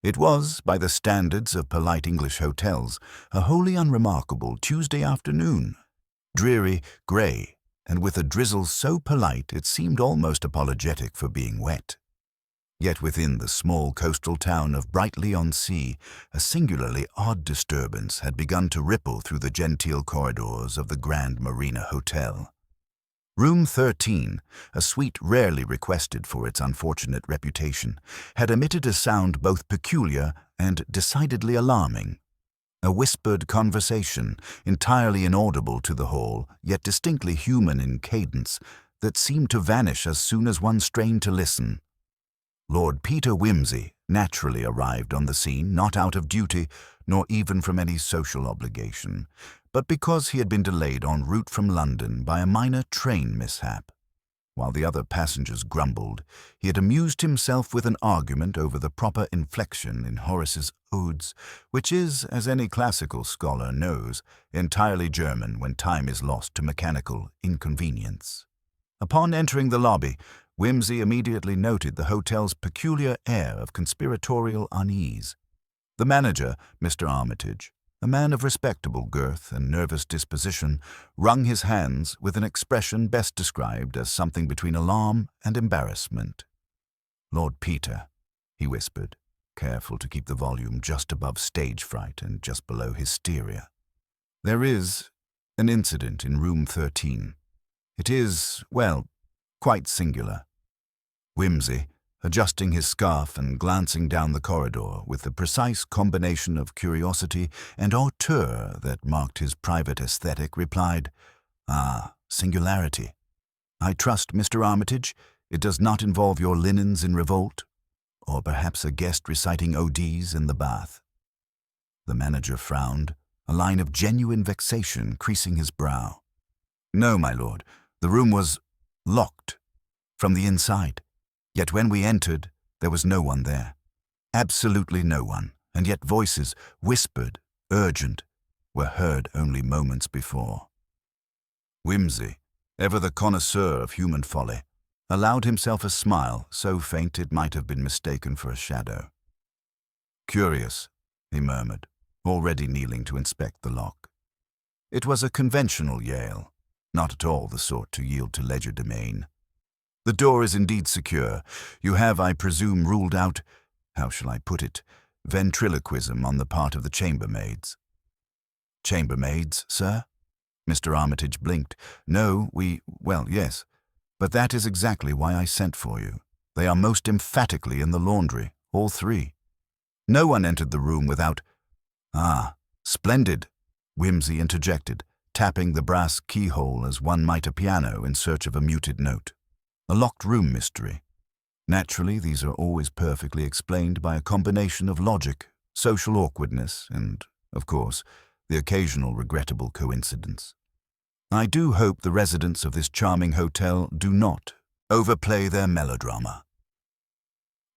It was, by the standards of polite English hotels, a wholly unremarkable Tuesday afternoon, dreary, grey, and with a drizzle so polite it seemed almost apologetic for being wet. Yet within the small coastal town of Brightly-on-Sea, a singularly odd disturbance had begun to ripple through the genteel corridors of the Grand Marina Hotel. Room 13, a suite rarely requested for its unfortunate reputation, had emitted a sound both peculiar and decidedly alarming. A whispered conversation, entirely inaudible to the hall, yet distinctly human in cadence, that seemed to vanish as soon as one strained to listen. Lord Peter Wimsey naturally arrived on the scene, not out of duty, nor even from any social obligation, but because he had been delayed en route from London by a minor train mishap. While the other passengers grumbled, he had amused himself with an argument over the proper inflection in Horace's Odes, which is, as any classical scholar knows, entirely German when time is lost to mechanical inconvenience. Upon entering the lobby, Wimsey immediately noted the hotel's peculiar air of conspiratorial unease. The manager, Mr. Armitage, a man of respectable girth and nervous disposition, wrung his hands with an expression best described as something between alarm and embarrassment. "Lord Peter," he whispered, careful to keep the volume just above stage fright and just below hysteria. "There is an incident in room 13. It is, well, quite singular." Wimsey, adjusting his scarf and glancing down the corridor with the precise combination of curiosity and hauteur that marked his private aesthetic, replied, "Ah, singularity. I trust, Mr. Armitage, it does not involve your linens in revolt, or perhaps a guest reciting odes in the bath." The manager frowned, a line of genuine vexation creasing his brow. "No, my lord, the room was locked from the inside. Yet when we entered, there was no one there. Absolutely no one, and yet voices, whispered, urgent, were heard only moments before." Wimsey, ever the connoisseur of human folly, allowed himself a smile so faint it might have been mistaken for a shadow. "Curious," he murmured, already kneeling to inspect the lock. It was a conventional Yale, not at all the sort to yield to legerdemain. "The door is indeed secure. You have, I presume, ruled out, how shall I put it, ventriloquism on the part of the chambermaids." "Chambermaids, sir?" Mr. Armitage blinked. "No, well, yes. But that is exactly why I sent for you. They are most emphatically in the laundry, all three. No one entered the room without—" "Ah, splendid," Wimsey interjected, tapping the brass keyhole as one might a piano in search of a muted note. "A locked room mystery. Naturally, these are always perfectly explained by a combination of logic, social awkwardness, and, of course, the occasional regrettable coincidence. I do hope the residents of this charming hotel do not overplay their melodrama."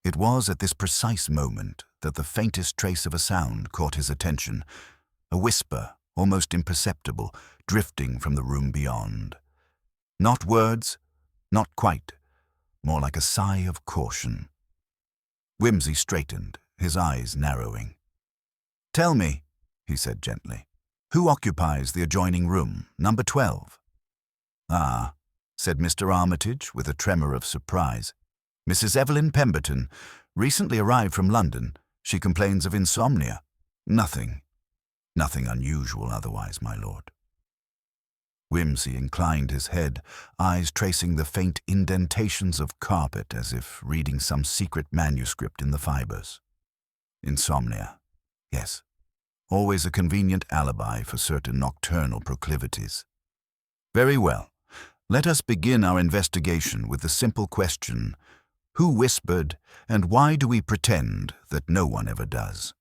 It was at this precise moment that the faintest trace of a sound caught his attention, a whisper, almost imperceptible, drifting from the room beyond. Not words, not quite, more like a sigh of caution. Wimsey straightened, his eyes narrowing. "Tell me," he said gently, "who occupies the adjoining room, number 12? "Ah," said Mr. Armitage with a tremor of surprise. "Mrs. Evelyn Pemberton, recently arrived from London. She complains of insomnia. Nothing unusual otherwise, my lord." Wimsey inclined his head, eyes tracing the faint indentations of carpet as if reading some secret manuscript in the fibers. Insomnia. Yes, always a convenient alibi for certain nocturnal proclivities. Very well. Let us begin our investigation with the simple question, who whispered, and why do we pretend that no one ever does?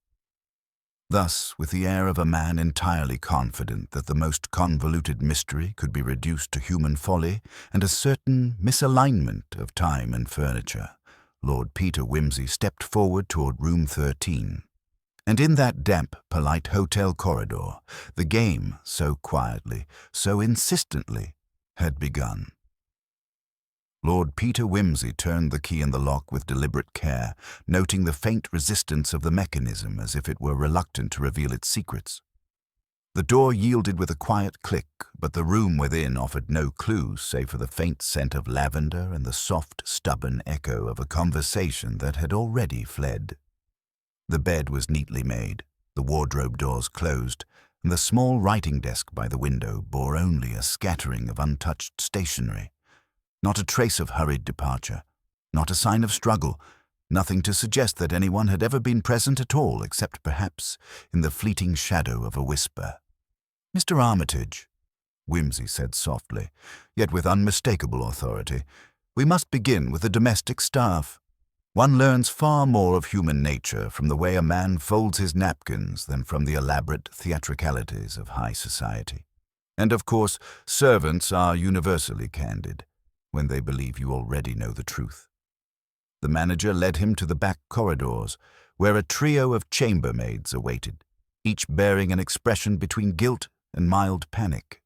Thus, with the air of a man entirely confident that the most convoluted mystery could be reduced to human folly and a certain misalignment of time and furniture, Lord Peter Wimsey stepped forward toward room 13. And in that damp, polite hotel corridor, the game, so quietly, so insistently, had begun. Lord Peter Wimsey turned the key in the lock with deliberate care, noting the faint resistance of the mechanism as if it were reluctant to reveal its secrets. The door yielded with a quiet click, but the room within offered no clues save for the faint scent of lavender and the soft, stubborn echo of a conversation that had already fled. The bed was neatly made, the wardrobe doors closed, and the small writing desk by the window bore only a scattering of untouched stationery. Not a trace of hurried departure, not a sign of struggle, nothing to suggest that anyone had ever been present at all except perhaps in the fleeting shadow of a whisper. "Mr. Armitage," Wimsey said softly, yet with unmistakable authority, "we must begin with the domestic staff. One learns far more of human nature from the way a man folds his napkins than from the elaborate theatricalities of high society. And of course, servants are universally candid when they believe you already know the truth." The manager led him to the back corridors, where a trio of chambermaids awaited, each bearing an expression between guilt and mild panic.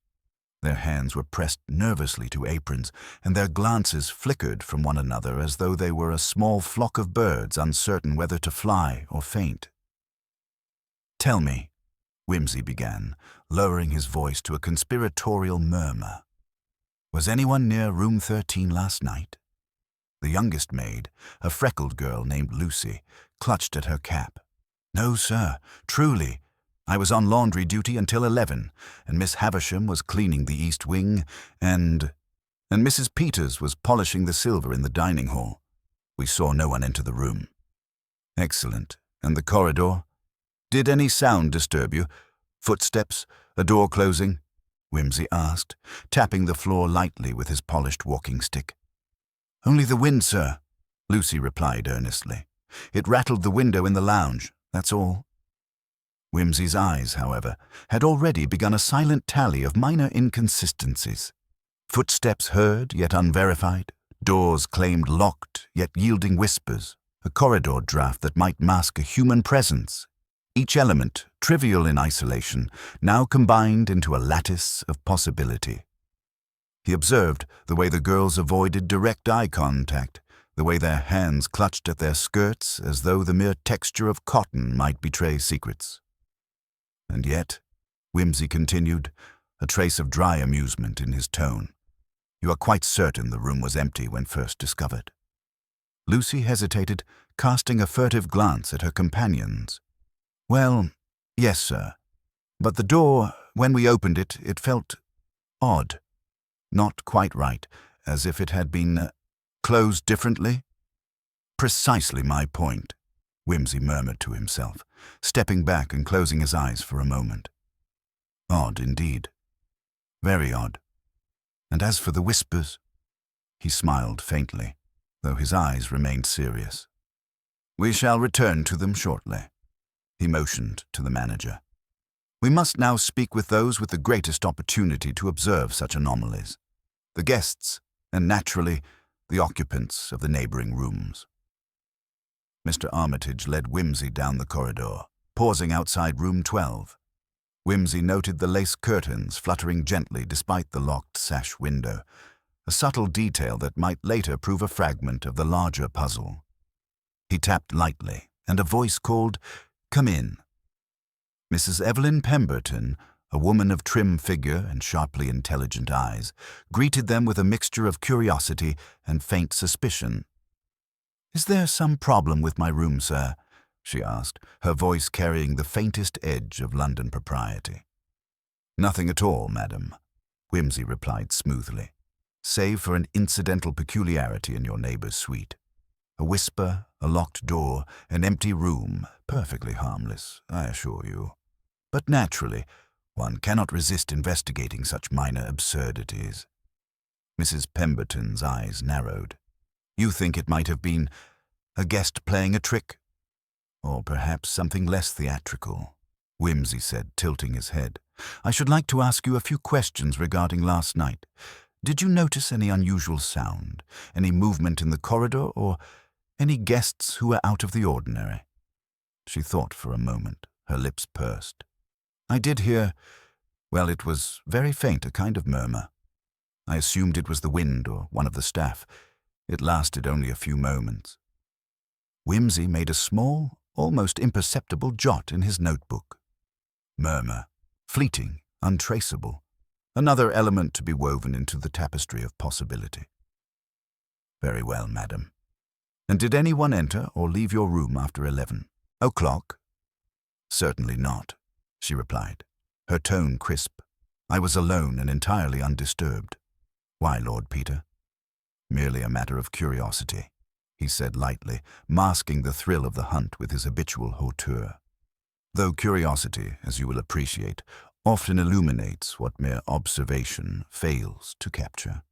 Their hands were pressed nervously to aprons, and their glances flickered from one another as though they were a small flock of birds uncertain whether to fly or faint. "Tell me," Wimsey began, lowering his voice to a conspiratorial murmur, "was anyone near room 13 last night?" The youngest maid, a freckled girl named Lucy, clutched at her cap. "No, sir, truly. I was on laundry duty until 11, and Miss Havisham was cleaning the east wing, and Mrs. Peters was polishing the silver in the dining hall. We saw no one enter the room." "Excellent. And the corridor? Did any sound disturb you? Footsteps? A door closing?" Wimsey asked, tapping the floor lightly with his polished walking stick. "Only the wind, sir," Lucy replied earnestly. "It rattled the window in the lounge, that's all." Wimsey's eyes, however, had already begun a silent tally of minor inconsistencies. Footsteps heard, yet unverified, doors claimed locked, yet yielding whispers, a corridor draft that might mask a human presence. Each element, trivial in isolation, now combined into a lattice of possibility. He observed the way the girls avoided direct eye contact, the way their hands clutched at their skirts as though the mere texture of cotton might betray secrets. "And yet," Wimsey continued, a trace of dry amusement in his tone, "you are quite certain the room was empty when first discovered?" Lucy hesitated, casting a furtive glance at her companions. "Well, yes, sir. But the door, when we opened it, it felt odd. Not quite right, as if it had been closed differently." "Precisely my point," Wimsey murmured to himself, stepping back and closing his eyes for a moment. "Odd indeed. Very odd. And as for the whispers," he smiled faintly, though his eyes remained serious. "We shall return to them shortly." He motioned to the manager. "We must now speak with those with the greatest opportunity to observe such anomalies, the guests, and naturally, the occupants of the neighboring rooms." Mr. Armitage led Wimsey down the corridor, pausing outside room 12. Wimsey noted the lace curtains fluttering gently despite the locked sash window, a subtle detail that might later prove a fragment of the larger puzzle. He tapped lightly, and a voice called, "Come in." Mrs. Evelyn Pemberton, a woman of trim figure and sharply intelligent eyes, greeted them with a mixture of curiosity and faint suspicion. "Is there some problem with my room, sir?" she asked, her voice carrying the faintest edge of London propriety. "Nothing at all, madam," Wimsey replied smoothly, "save for an incidental peculiarity in your neighbour's suite. A whisper, a locked door, an empty room, perfectly harmless, I assure you. But naturally, one cannot resist investigating such minor absurdities." Mrs. Pemberton's eyes narrowed. "You think it might have been a guest playing a trick? Or perhaps something less theatrical," Wimsey said, tilting his head. "I should like to ask you a few questions regarding last night. Did you notice any unusual sound, any movement in the corridor, or any guests who were out of the ordinary?" She thought for a moment, her lips pursed. "I did hear, well, it was very faint, a kind of murmur." I assumed it was the wind or one of the staff. It lasted only a few moments. Whimsy made a small, almost imperceptible jot in his notebook. Murmur, fleeting, untraceable, another element to be woven into the tapestry of possibility. Very well, madam. And did anyone enter or leave your room after 11 o'clock? Certainly not, she replied, her tone crisp. I was alone and entirely undisturbed. Why, Lord Peter? Merely a matter of curiosity, he said lightly, masking the thrill of the hunt with his habitual hauteur. Though curiosity, as you will appreciate, often illuminates what mere observation fails to capture.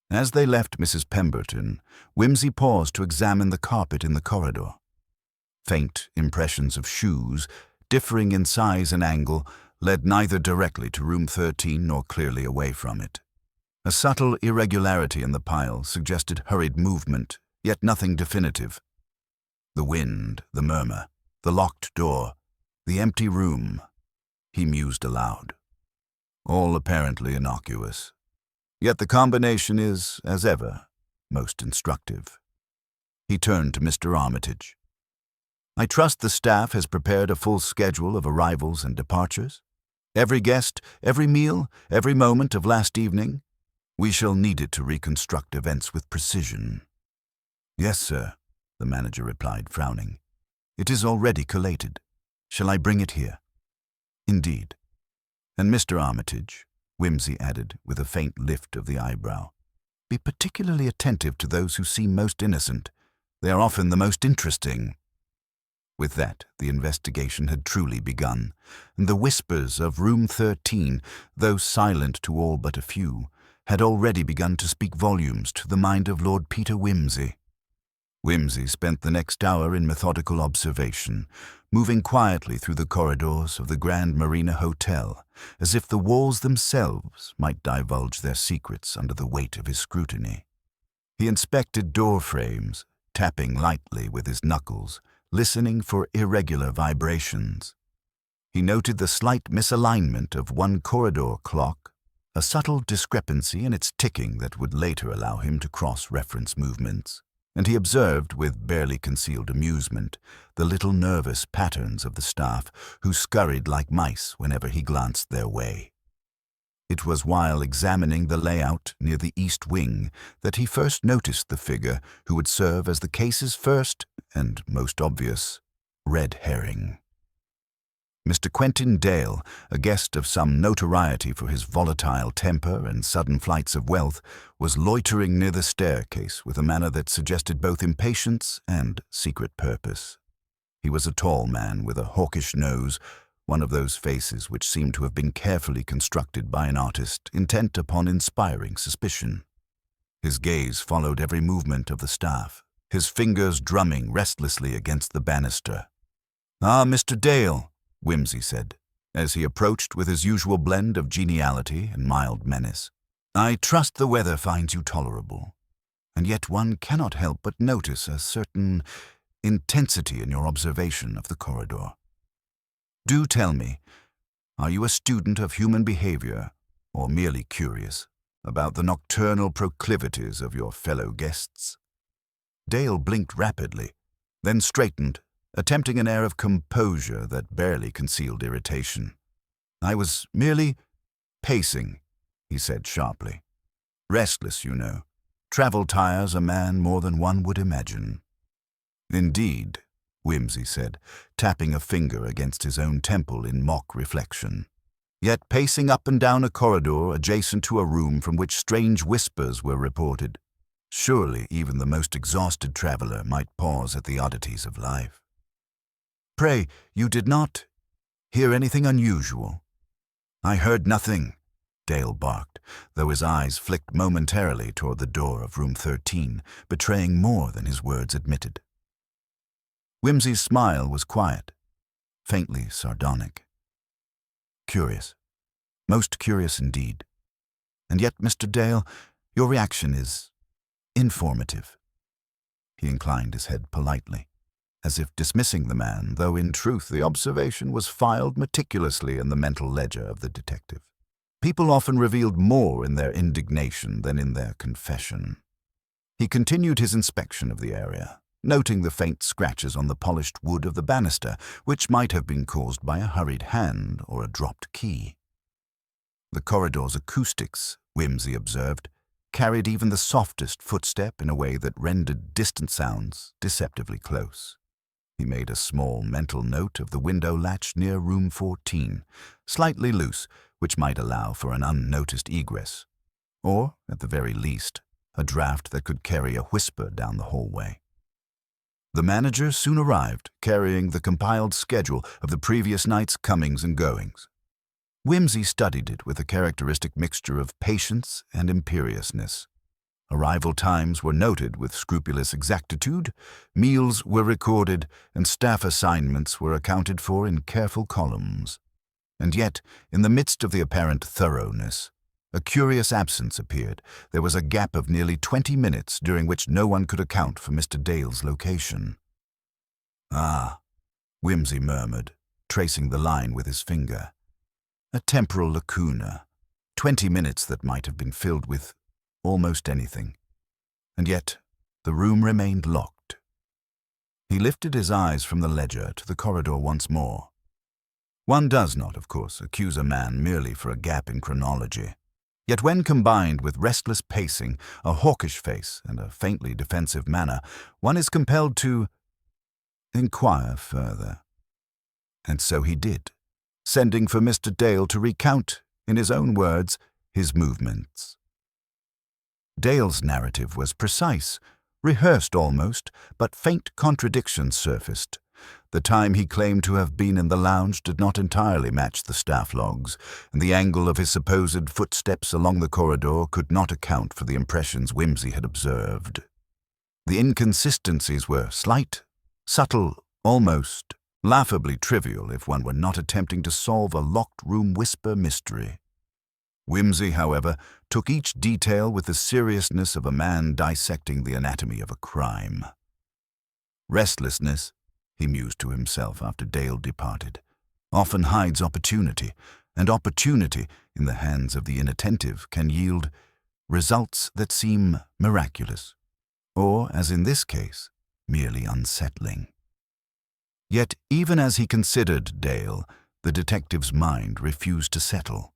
As they left Mrs. Pemberton, Whimsy paused to examine the carpet in the corridor. Faint impressions of shoes, differing in size and angle, led neither directly to room 13 nor clearly away from it. A subtle irregularity in the pile suggested hurried movement, yet nothing definitive. The wind, the murmur, the locked door, the empty room, he mused aloud. All apparently innocuous. Yet the combination is, as ever, most instructive. He turned to Mr. Armitage. I trust the staff has prepared a full schedule of arrivals and departures? Every guest, every meal, every moment of last evening? We shall need it to reconstruct events with precision. Yes, sir, the manager replied, frowning. It is already collated. Shall I bring it here? Indeed. And Mr. Armitage, Whimsy added with a faint lift of the eyebrow, be particularly attentive to those who seem most innocent. They are often the most interesting. With that, the investigation had truly begun, and the whispers of room 13, though silent to all but a few, had already begun to speak volumes to the mind of Lord Peter Whimsy. Whimsy spent the next hour in methodical observation, moving quietly through the corridors of the Grand Marina Hotel, as if the walls themselves might divulge their secrets under the weight of his scrutiny. He inspected door frames, tapping lightly with his knuckles, listening for irregular vibrations. He noted the slight misalignment of one corridor clock, a subtle discrepancy in its ticking that would later allow him to cross-reference movements, and he observed with barely concealed amusement the little nervous patterns of the staff who scurried like mice whenever he glanced their way. It was while examining the layout near the east wing that he first noticed the figure who would serve as the case's first, and most obvious, red herring. Mr. Quentin Dale, a guest of some notoriety for his volatile temper and sudden flights of wealth, was loitering near the staircase with a manner that suggested both impatience and secret purpose. He was a tall man with a hawkish nose, one of those faces which seemed to have been carefully constructed by an artist intent upon inspiring suspicion. His gaze followed every movement of the staff, his fingers drumming restlessly against the banister. "Ah, Mr. Dale," Whimsy said, as he approached with his usual blend of geniality and mild menace. "I trust the weather finds you tolerable, and yet one cannot help but notice a certain intensity in your observation of the corridor. Do tell me, are you a student of human behavior, or merely curious about the nocturnal proclivities of your fellow guests?" Dale blinked rapidly, then straightened, attempting an air of composure that barely concealed irritation. "I was merely pacing," he said sharply. "Restless, you know. Travel tires a man more than one would imagine." "Indeed," Whimsy said, tapping a finger against his own temple in mock reflection. "Yet pacing up and down a corridor adjacent to a room from which strange whispers were reported. Surely even the most exhausted traveler might pause at the oddities of life. Pray, you did not hear anything unusual?" "I heard nothing," Dale barked, though his eyes flicked momentarily toward the door of room 13, betraying more than his words admitted. Whimsy's smile was quiet, faintly sardonic. "Curious. Most curious indeed. And yet, Mr. Dale, your reaction is informative." He inclined his head politely, as if dismissing the man, though in truth the observation was filed meticulously in the mental ledger of the detective. People often revealed more in their indignation than in their confession. He continued his inspection of the area, noting the faint scratches on the polished wood of the banister, which might have been caused by a hurried hand or a dropped key. The corridor's acoustics, Whimsy observed, carried even the softest footstep in a way that rendered distant sounds deceptively close. He made a small mental note of the window latch near room 14, slightly loose, which might allow for an unnoticed egress, or, at the very least, a draft that could carry a whisper down the hallway. The manager soon arrived, carrying the compiled schedule of the previous night's comings and goings. Whimsy studied it with a characteristic mixture of patience and imperiousness. Arrival times were noted with scrupulous exactitude, meals were recorded, and staff assignments were accounted for in careful columns. And yet, in the midst of the apparent thoroughness, a curious absence appeared. There was a gap of nearly 20 minutes during which no one could account for Mr. Dale's location. "Ah," Whimsy murmured, tracing the line with his finger. "A temporal lacuna. 20 minutes that might have been filled with almost anything. And yet, the room remained locked." He lifted his eyes from the ledger to the corridor once more. One does not, of course, accuse a man merely for a gap in chronology. Yet when combined with restless pacing, a hawkish face, and a faintly defensive manner, one is compelled to inquire further. And so he did, sending for Mr. Dale to recount, in his own words, his movements. Dale's narrative was precise, rehearsed almost, but faint contradictions surfaced. The time he claimed to have been in the lounge did not entirely match the staff logs, and the angle of his supposed footsteps along the corridor could not account for the impressions Whimsy had observed. The inconsistencies were slight, subtle, almost laughably trivial if one were not attempting to solve a locked-room whisper mystery. Whimsy, however, took each detail with the seriousness of a man dissecting the anatomy of a crime. Restlessness, he mused to himself after Dale departed, often hides opportunity, and opportunity, in the hands of the inattentive, can yield results that seem miraculous, or, as in this case, merely unsettling. Yet, even as he considered Dale, the detective's mind refused to settle.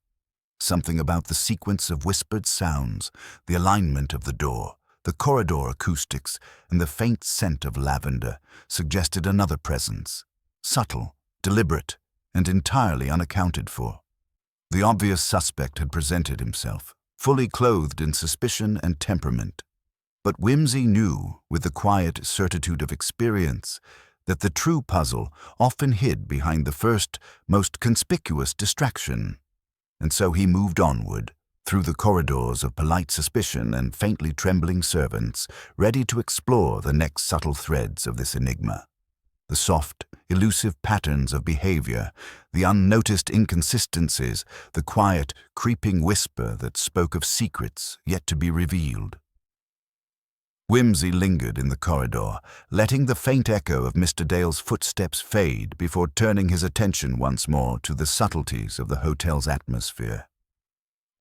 Something about the sequence of whispered sounds, the alignment of the door, the corridor acoustics, and the faint scent of lavender suggested another presence, subtle, deliberate, and entirely unaccounted for. The obvious suspect had presented himself, fully clothed in suspicion and temperament. But Whimsy knew, with the quiet certitude of experience, that the true puzzle often hid behind the first, most conspicuous distraction. And so he moved onward, through the corridors of polite suspicion and faintly trembling servants, ready to explore the next subtle threads of this enigma. The soft, elusive patterns of behavior, the unnoticed inconsistencies, the quiet, creeping whisper that spoke of secrets yet to be revealed. Whimsy lingered in the corridor, letting the faint echo of Mr. Dale's footsteps fade before turning his attention once more to the subtleties of the hotel's atmosphere.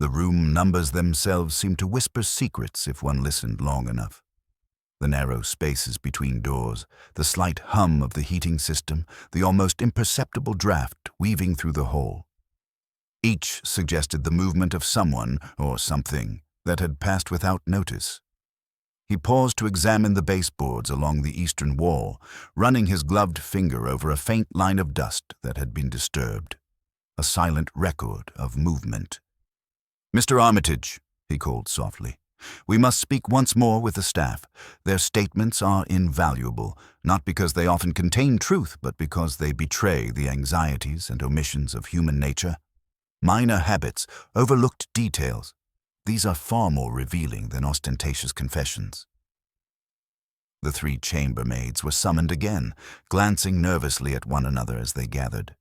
The room numbers themselves seemed to whisper secrets if one listened long enough. The narrow spaces between doors, the slight hum of the heating system, the almost imperceptible draft weaving through the hall. Each suggested the movement of someone or something that had passed without notice. He paused to examine the baseboards along the eastern wall, running his gloved finger over a faint line of dust that had been disturbed, a silent record of movement. "Mr. Armitage," he called softly, "we must speak once more with the staff. Their statements are invaluable, not because they often contain truth, but because they betray the anxieties and omissions of human nature. Minor habits, overlooked details. These are far more revealing than ostentatious confessions." The three chambermaids were summoned again, glancing nervously at one another as they gathered.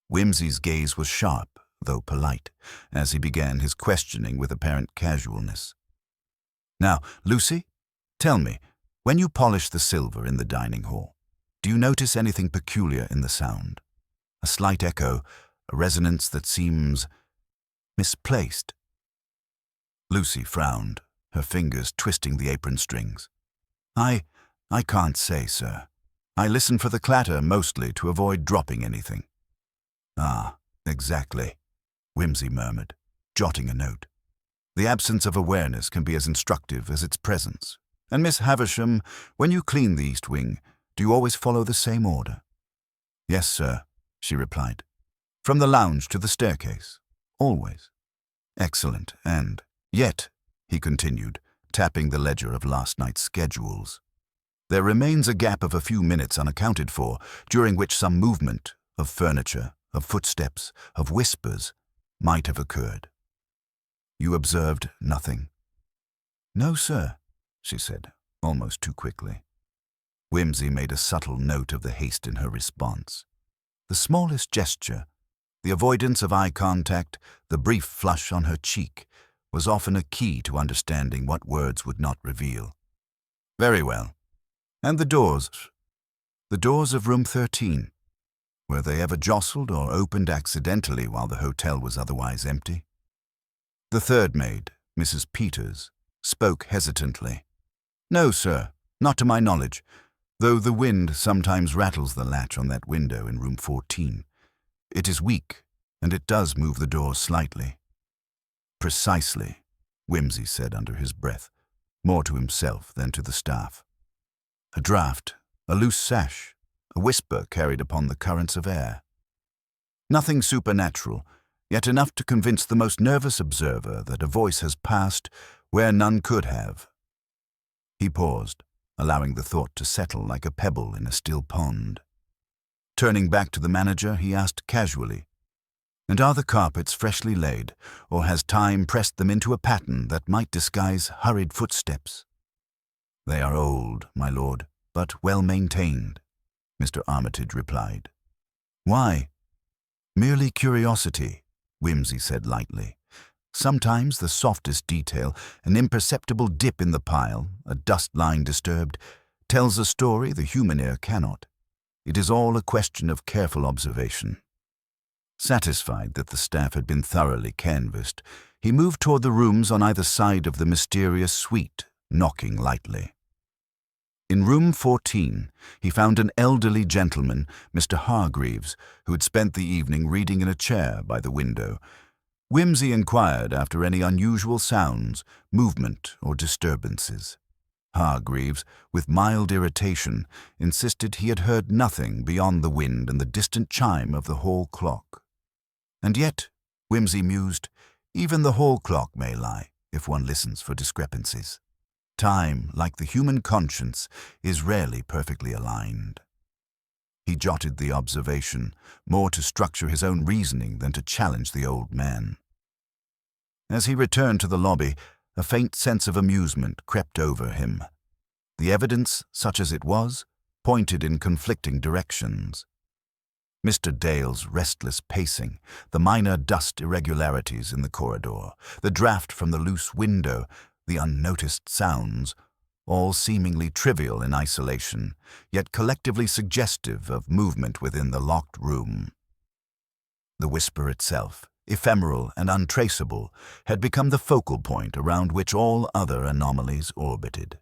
Whimsy's gaze was sharp, though polite, as he began his questioning with apparent casualness. "Now, Lucy, tell me, when you polish the silver in the dining hall, do you notice anything peculiar in the sound? A slight echo, a resonance that seems misplaced. Lucy frowned, her fingers twisting the apron strings. I can't say, sir. I listen for the clatter mostly to avoid dropping anything." "Ah, exactly," Whimsy murmured, jotting a note. "The absence of awareness can be as instructive as its presence. And Miss Havisham, when you clean the East Wing, do you always follow the same order?" "Yes, sir," she replied. "From the lounge to the staircase. Always." "Excellent, and yet," he continued, tapping the ledger of last night's schedules, "there remains a gap of a few minutes unaccounted for, during which some movement, of furniture, of footsteps, of whispers, might have occurred. You observed nothing?" "No, sir," she said, almost too quickly. Whimsy made a subtle note of the haste in her response. The smallest gesture, the avoidance of eye contact, the brief flush on her cheek, was often a key to understanding what words would not reveal. "Very well. And the doors? The doors of room 13. Were they ever jostled or opened accidentally while the hotel was otherwise empty?" The third maid, Mrs. Peters, spoke hesitantly. "No, sir, not to my knowledge, though the wind sometimes rattles the latch on that window in room 14. It is weak, and it does move the doors slightly." "Precisely," Whimsy said under his breath, more to himself than to the staff. "A draught, a loose sash, a whisper carried upon the currents of air. Nothing supernatural, yet enough to convince the most nervous observer that a voice has passed where none could have." He paused, allowing the thought to settle like a pebble in a still pond. Turning back to the manager, he asked casually, "And are the carpets freshly laid, or has time pressed them into a pattern that might disguise hurried footsteps?" "They are old, my lord, but well maintained," Mr. Armitage replied. "Why?" "Merely curiosity," Whimsy said lightly. "Sometimes the softest detail, an imperceptible dip in the pile, a dust line disturbed, tells a story the human ear cannot. It is all a question of careful observation." Satisfied that the staff had been thoroughly canvassed, he moved toward the rooms on either side of the mysterious suite, knocking lightly. In room 14, he found an elderly gentleman, Mr. Hargreaves, who had spent the evening reading in a chair by the window. Whimsy inquired after any unusual sounds, movement, or disturbances. Hargreaves, with mild irritation, insisted he had heard nothing beyond the wind and the distant chime of the hall clock. And yet, Whimsy mused, even the hall clock may lie, if one listens for discrepancies. Time, like the human conscience, is rarely perfectly aligned. He jotted the observation, more to structure his own reasoning than to challenge the old man. As he returned to the lobby, a faint sense of amusement crept over him. The evidence, such as it was, pointed in conflicting directions. Mr. Dale's restless pacing, the minor dust irregularities in the corridor, the draught from the loose window, the unnoticed sounds, all seemingly trivial in isolation, yet collectively suggestive of movement within the locked room. The whisper itself, ephemeral and untraceable, had become the focal point around which all other anomalies orbited.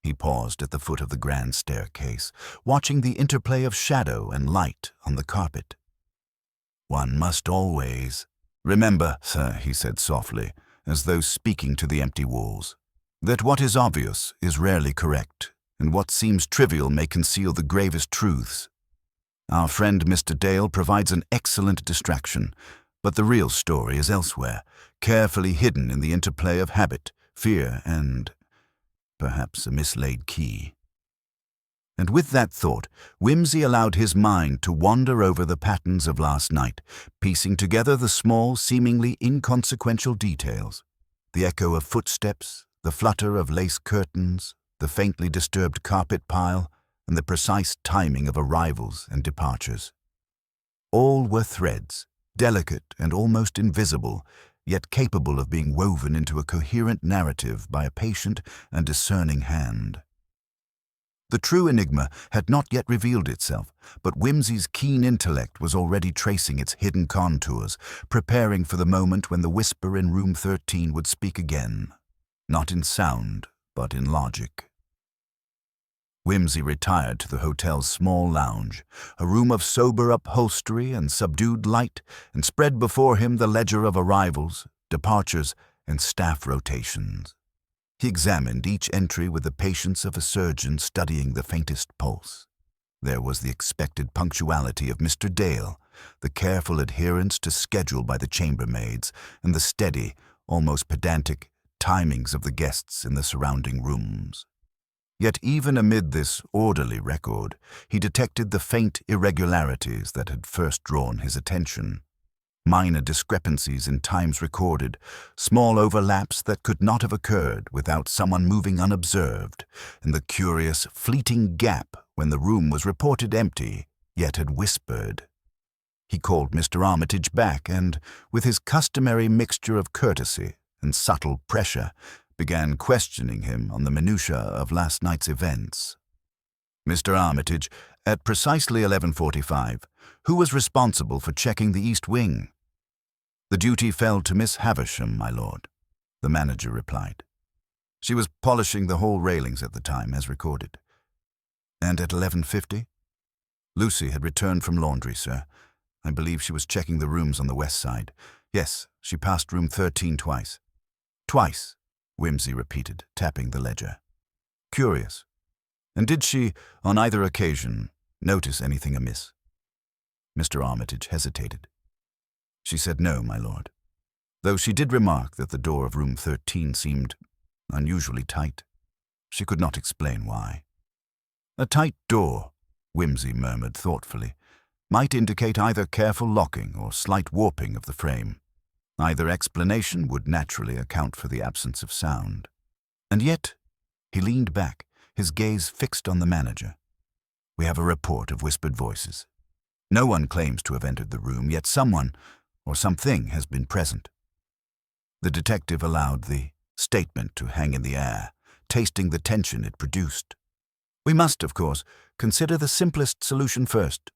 He paused at the foot of the grand staircase, watching the interplay of shadow and light on the carpet. "One must always remember, sir," he said softly, as though speaking to the empty walls, "that what is obvious is rarely correct, and what seems trivial may conceal the gravest truths. Our friend Mr. Dale provides an excellent distraction, but the real story is elsewhere, carefully hidden in the interplay of habit, fear, and perhaps a mislaid key." And with that thought, Whimsy allowed his mind to wander over the patterns of last night, piecing together the small, seemingly inconsequential details. The echo of footsteps, the flutter of lace curtains, the faintly disturbed carpet pile, and the precise timing of arrivals and departures. All were threads, delicate and almost invisible, yet capable of being woven into a coherent narrative by a patient and discerning hand. The true enigma had not yet revealed itself, but Whimsy's keen intellect was already tracing its hidden contours, preparing for the moment when the whisper in room 13 would speak again, not in sound, but in logic. Whimsy retired to the hotel's small lounge, a room of sober upholstery and subdued light, and spread before him the ledger of arrivals, departures, and staff rotations. He examined each entry with the patience of a surgeon studying the faintest pulse. There was the expected punctuality of Mr. Dale, the careful adherence to schedule by the chambermaids, and the steady, almost pedantic, timings of the guests in the surrounding rooms. Yet even amid this orderly record, he detected the faint irregularities that had first drawn his attention. Minor discrepancies in times recorded, small overlaps that could not have occurred without someone moving unobserved, and the curious, fleeting gap when the room was reported empty, yet had whispered. He called Mr. Armitage back and, with his customary mixture of courtesy and subtle pressure, began questioning him on the minutiae of last night's events. Mr. Armitage, at precisely 11:45, who was responsible for checking the East Wing? The duty fell to Miss Havisham, my lord, the manager replied. She was polishing the hall railings at the time, as recorded. And at 11:50? Lucy had returned from laundry, sir. I believe she was checking the rooms on the west side. Yes, she passed room 13 twice. Twice, Whimsy repeated, tapping the ledger. Curious. And did she, on either occasion, notice anything amiss? Mr. Armitage hesitated. She said no, my lord, though she did remark that the door of room 13 seemed unusually tight. She could not explain why. A tight door, Whimsy murmured thoughtfully, might indicate either careful locking or slight warping of the frame. Either explanation would naturally account for the absence of sound. And yet, he leaned back, his gaze fixed on the manager. We have a report of whispered voices. No one claims to have entered the room, yet someone or something has been present. The detective allowed the statement to hang in the air, tasting the tension it produced. We must, of course, consider the simplest solution first.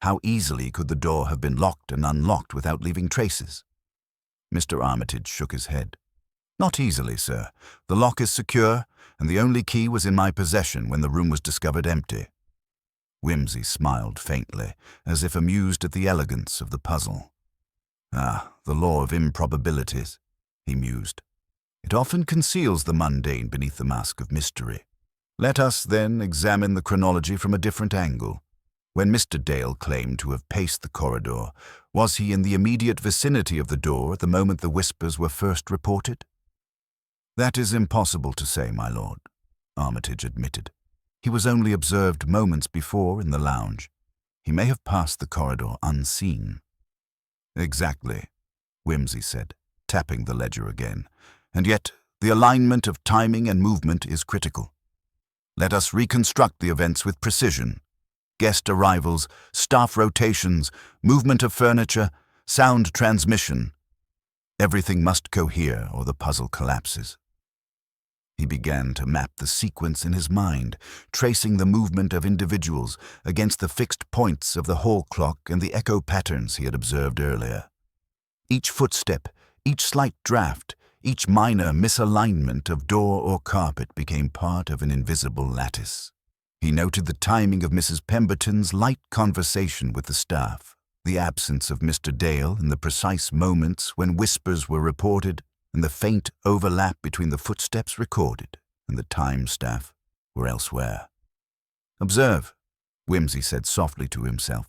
How easily could the door have been locked and unlocked without leaving traces? Mr. Armitage shook his head. Not easily, sir. The lock is secure, and the only key was in my possession when the room was discovered empty. Whimsy smiled faintly, as if amused at the elegance of the puzzle. Ah, the law of improbabilities, he mused. It often conceals the mundane beneath the mask of mystery. Let us, then, examine the chronology from a different angle. When Mr. Dale claimed to have paced the corridor, was he in the immediate vicinity of the door at the moment the whispers were first reported? That is impossible to say, my lord, Armitage admitted. He was only observed moments before in the lounge. He may have passed the corridor unseen. Exactly, Whimsy said, tapping the ledger again. And yet, the alignment of timing and movement is critical. Let us reconstruct the events with precision. Guest arrivals, staff rotations, movement of furniture, sound transmission. Everything must cohere or the puzzle collapses. He began to map the sequence in his mind, tracing the movement of individuals against the fixed points of the hall clock and the echo patterns he had observed earlier. Each footstep, each slight draft, each minor misalignment of door or carpet became part of an invisible lattice. He noted the timing of Mrs. Pemberton's light conversation with the staff, the absence of Mr. Dale in the precise moments when whispers were reported, and the faint overlap between the footsteps recorded and the time staff were elsewhere. Observe, Whimsy said softly to himself.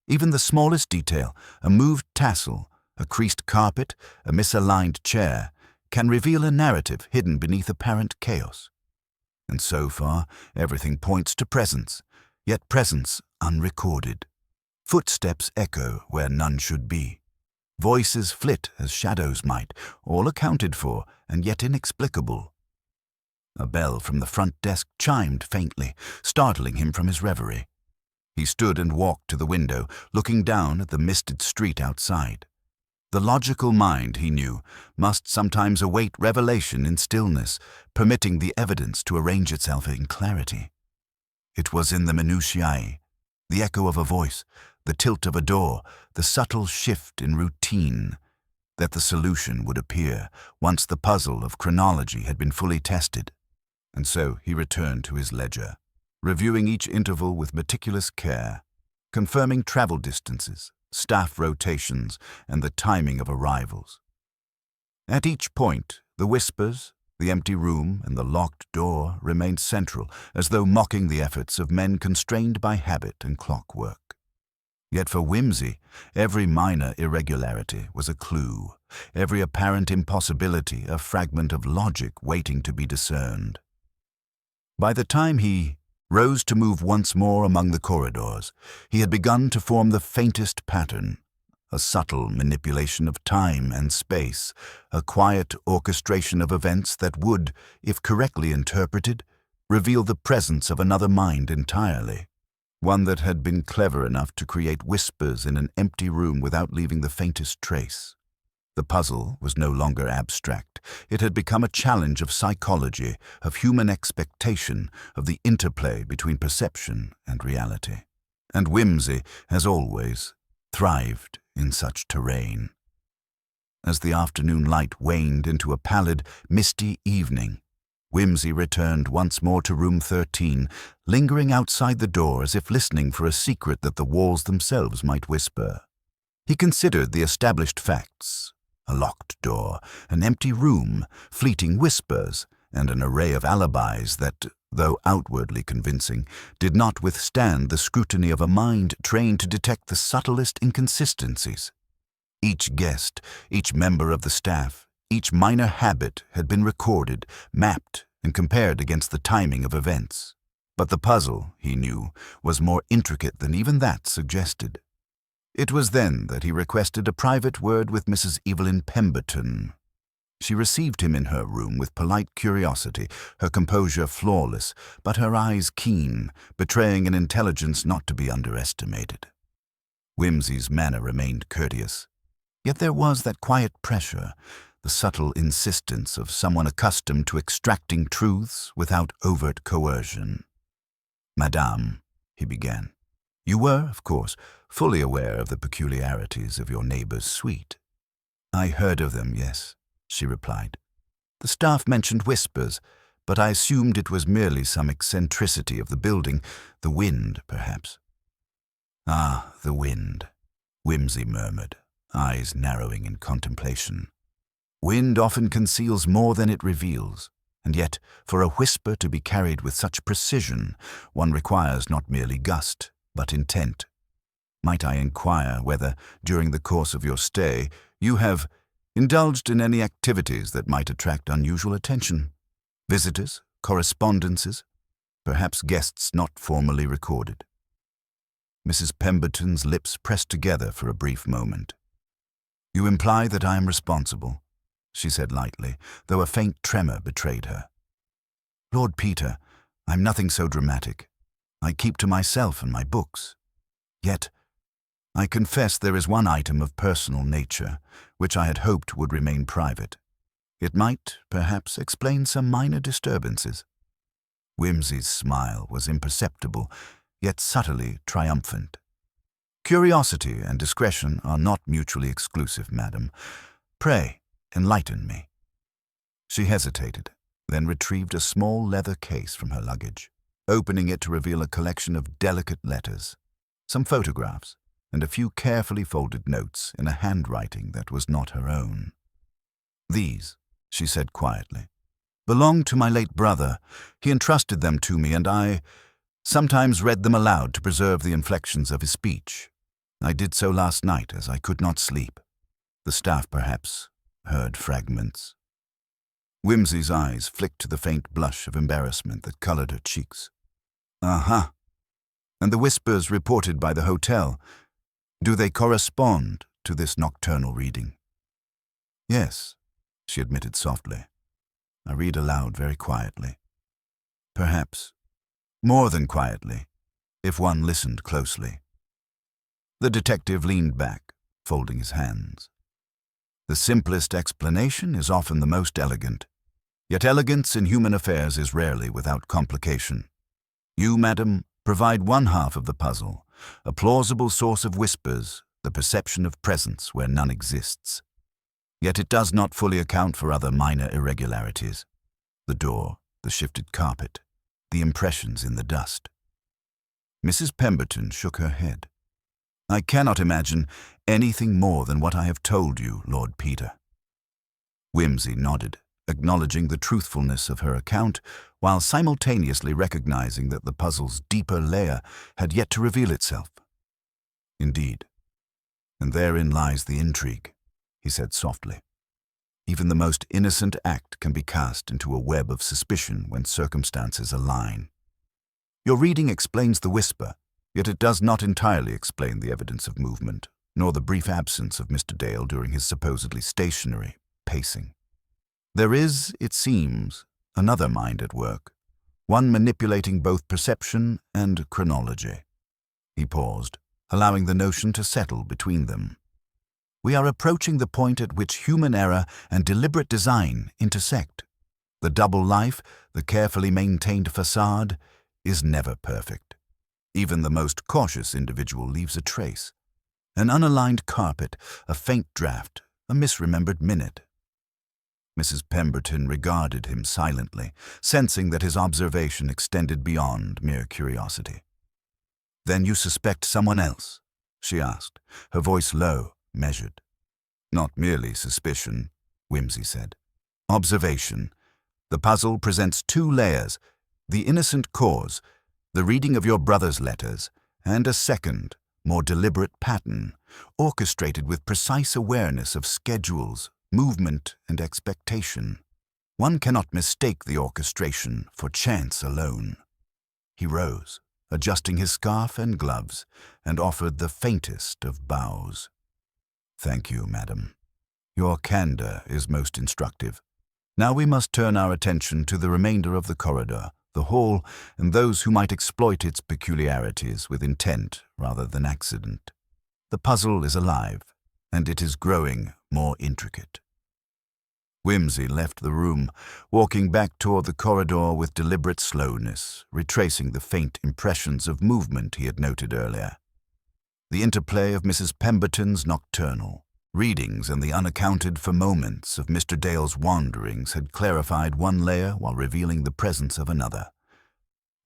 Even the smallest detail, a moved tassel, a creased carpet, a misaligned chair, can reveal a narrative hidden beneath apparent chaos. And so far, everything points to presence, yet presence unrecorded. Footsteps echo where none should be. Voices flit as shadows might, all accounted for and yet inexplicable. A bell from the front desk chimed faintly, startling him from his reverie. He stood and walked to the window, looking down at the misted street outside. The logical mind, he knew, must sometimes await revelation in stillness, permitting the evidence to arrange itself in clarity. It was in the minutiae, the echo of a voice, the tilt of a door, the subtle shift in routine, that the solution would appear once the puzzle of chronology had been fully tested. And so he returned to his ledger, reviewing each interval with meticulous care, confirming travel distances, staff rotations, and the timing of arrivals. At each point, the whispers, the empty room, and the locked door remained central, as though mocking the efforts of men constrained by habit and clockwork. Yet for Whimsy, every minor irregularity was a clue, every apparent impossibility a fragment of logic waiting to be discerned. By the time he rose to move once more among the corridors, he had begun to form the faintest pattern, a subtle manipulation of time and space, a quiet orchestration of events that would, if correctly interpreted, reveal the presence of another mind entirely, one that had been clever enough to create whispers in an empty room without leaving the faintest trace. The puzzle was no longer abstract. It had become a challenge of psychology, of human expectation, of the interplay between perception and reality. And Whimsy, as always, thrived in such terrain. As the afternoon light waned into a pallid, misty evening, Whimsy returned once more to room 13, lingering outside the door as if listening for a secret that the walls themselves might whisper. He considered the established facts: a locked door, an empty room, fleeting whispers, and an array of alibis that, though outwardly convincing, did not withstand the scrutiny of a mind trained to detect the subtlest inconsistencies. Each guest, each member of the staff, each minor habit had been recorded, mapped, and compared against the timing of events. But the puzzle, he knew, was more intricate than even that suggested. It was then that he requested a private word with Mrs. Evelyn Pemberton. She received him in her room with polite curiosity, her composure flawless, but her eyes keen, betraying an intelligence not to be underestimated. Whimsy's manner remained courteous, yet there was that quiet pressure, the subtle insistence of someone accustomed to extracting truths without overt coercion. "Madame," he began, "you were, of course, fully aware of the peculiarities of your neighbor's suite." "I heard of them, yes," she replied. "The staff mentioned whispers, but I assumed it was merely some eccentricity of the building, the wind, perhaps." "Ah, the wind," Whimsy murmured, eyes narrowing in contemplation. "Wind often conceals more than it reveals, and yet, for a whisper to be carried with such precision, one requires not merely gust, but intent. Might I inquire whether, during the course of your stay, you have indulged in any activities that might attract unusual attention? Visitors, correspondences, perhaps guests not formally recorded?" Mrs. Pemberton's lips pressed together for a brief moment. "You imply that I am responsible," she said lightly, though a faint tremor betrayed her. "Lord Peter, I'm nothing so dramatic. I keep to myself and my books. Yet, I confess there is one item of personal nature which I had hoped would remain private. It might, perhaps, explain some minor disturbances." Whimsy's smile was imperceptible, yet subtly triumphant. "Curiosity and discretion are not mutually exclusive, madam. Pray, enlighten me." She hesitated, then retrieved a small leather case from her luggage, opening it to reveal a collection of delicate letters, some photographs, and a few carefully folded notes in a handwriting that was not her own. "These," she said quietly, "belong to my late brother. He entrusted them to me, and I sometimes read them aloud to preserve the inflections of his speech. I did so last night, as I could not sleep. The staff, perhaps, heard fragments." Whimsy's eyes flicked to the faint blush of embarrassment that colored her cheeks. "Uh-huh. And the whispers reported by the hotel, do they correspond to this nocturnal reading?" "Yes," she admitted softly. "I read aloud very quietly. Perhaps more than quietly, if one listened closely." The detective leaned back, folding his hands. "The simplest explanation is often the most elegant. Yet elegance in human affairs is rarely without complication. You, madam, provide one half of the puzzle, a plausible source of whispers, the perception of presence where none exists. Yet it does not fully account for other minor irregularities. The door, the shifted carpet, the impressions in the dust. Mrs. Pemberton shook her head. I cannot imagine anything more than what I have told you, Lord Peter. Whimsy nodded, acknowledging the truthfulness of her account, while simultaneously recognizing that the puzzle's deeper layer had yet to reveal itself. Indeed, and therein lies the intrigue, he said softly. Even the most innocent act can be cast into a web of suspicion when circumstances align. Your reading explains the whisper, yet it does not entirely explain the evidence of movement, nor the brief absence of Mr. Dale during his supposedly stationary pacing. There is, it seems, another mind at work, one manipulating both perception and chronology. He paused, allowing the notion to settle between them. We are approaching the point at which human error and deliberate design intersect. The double life, the carefully maintained facade, is never perfect. Even the most cautious individual leaves a trace. An unaligned carpet, a faint draft, a misremembered minute. Mrs. Pemberton regarded him silently, sensing that his observation extended beyond mere curiosity. Then you suspect someone else? She asked, her voice low, measured. Not merely suspicion, Whimsy said. Observation. The puzzle presents two layers, the innocent cause, the reading of your brother's letters, and a second, more deliberate pattern, orchestrated with precise awareness of schedules, movement, and expectation. One cannot mistake the orchestration for chance alone. He rose, adjusting his scarf and gloves, and offered the faintest of bows. Thank you, madam. Your candor is most instructive. Now we must turn our attention to the remainder of the corridor, the hall, and those who might exploit its peculiarities with intent rather than accident. The puzzle is alive, and it is growing more intricate. Whimsy left the room, walking back toward the corridor with deliberate slowness, retracing the faint impressions of movement he had noted earlier. The interplay of Mrs. Pemberton's nocturnal readings and the unaccounted for moments of Mr. Dale's wanderings had clarified one layer while revealing the presence of another.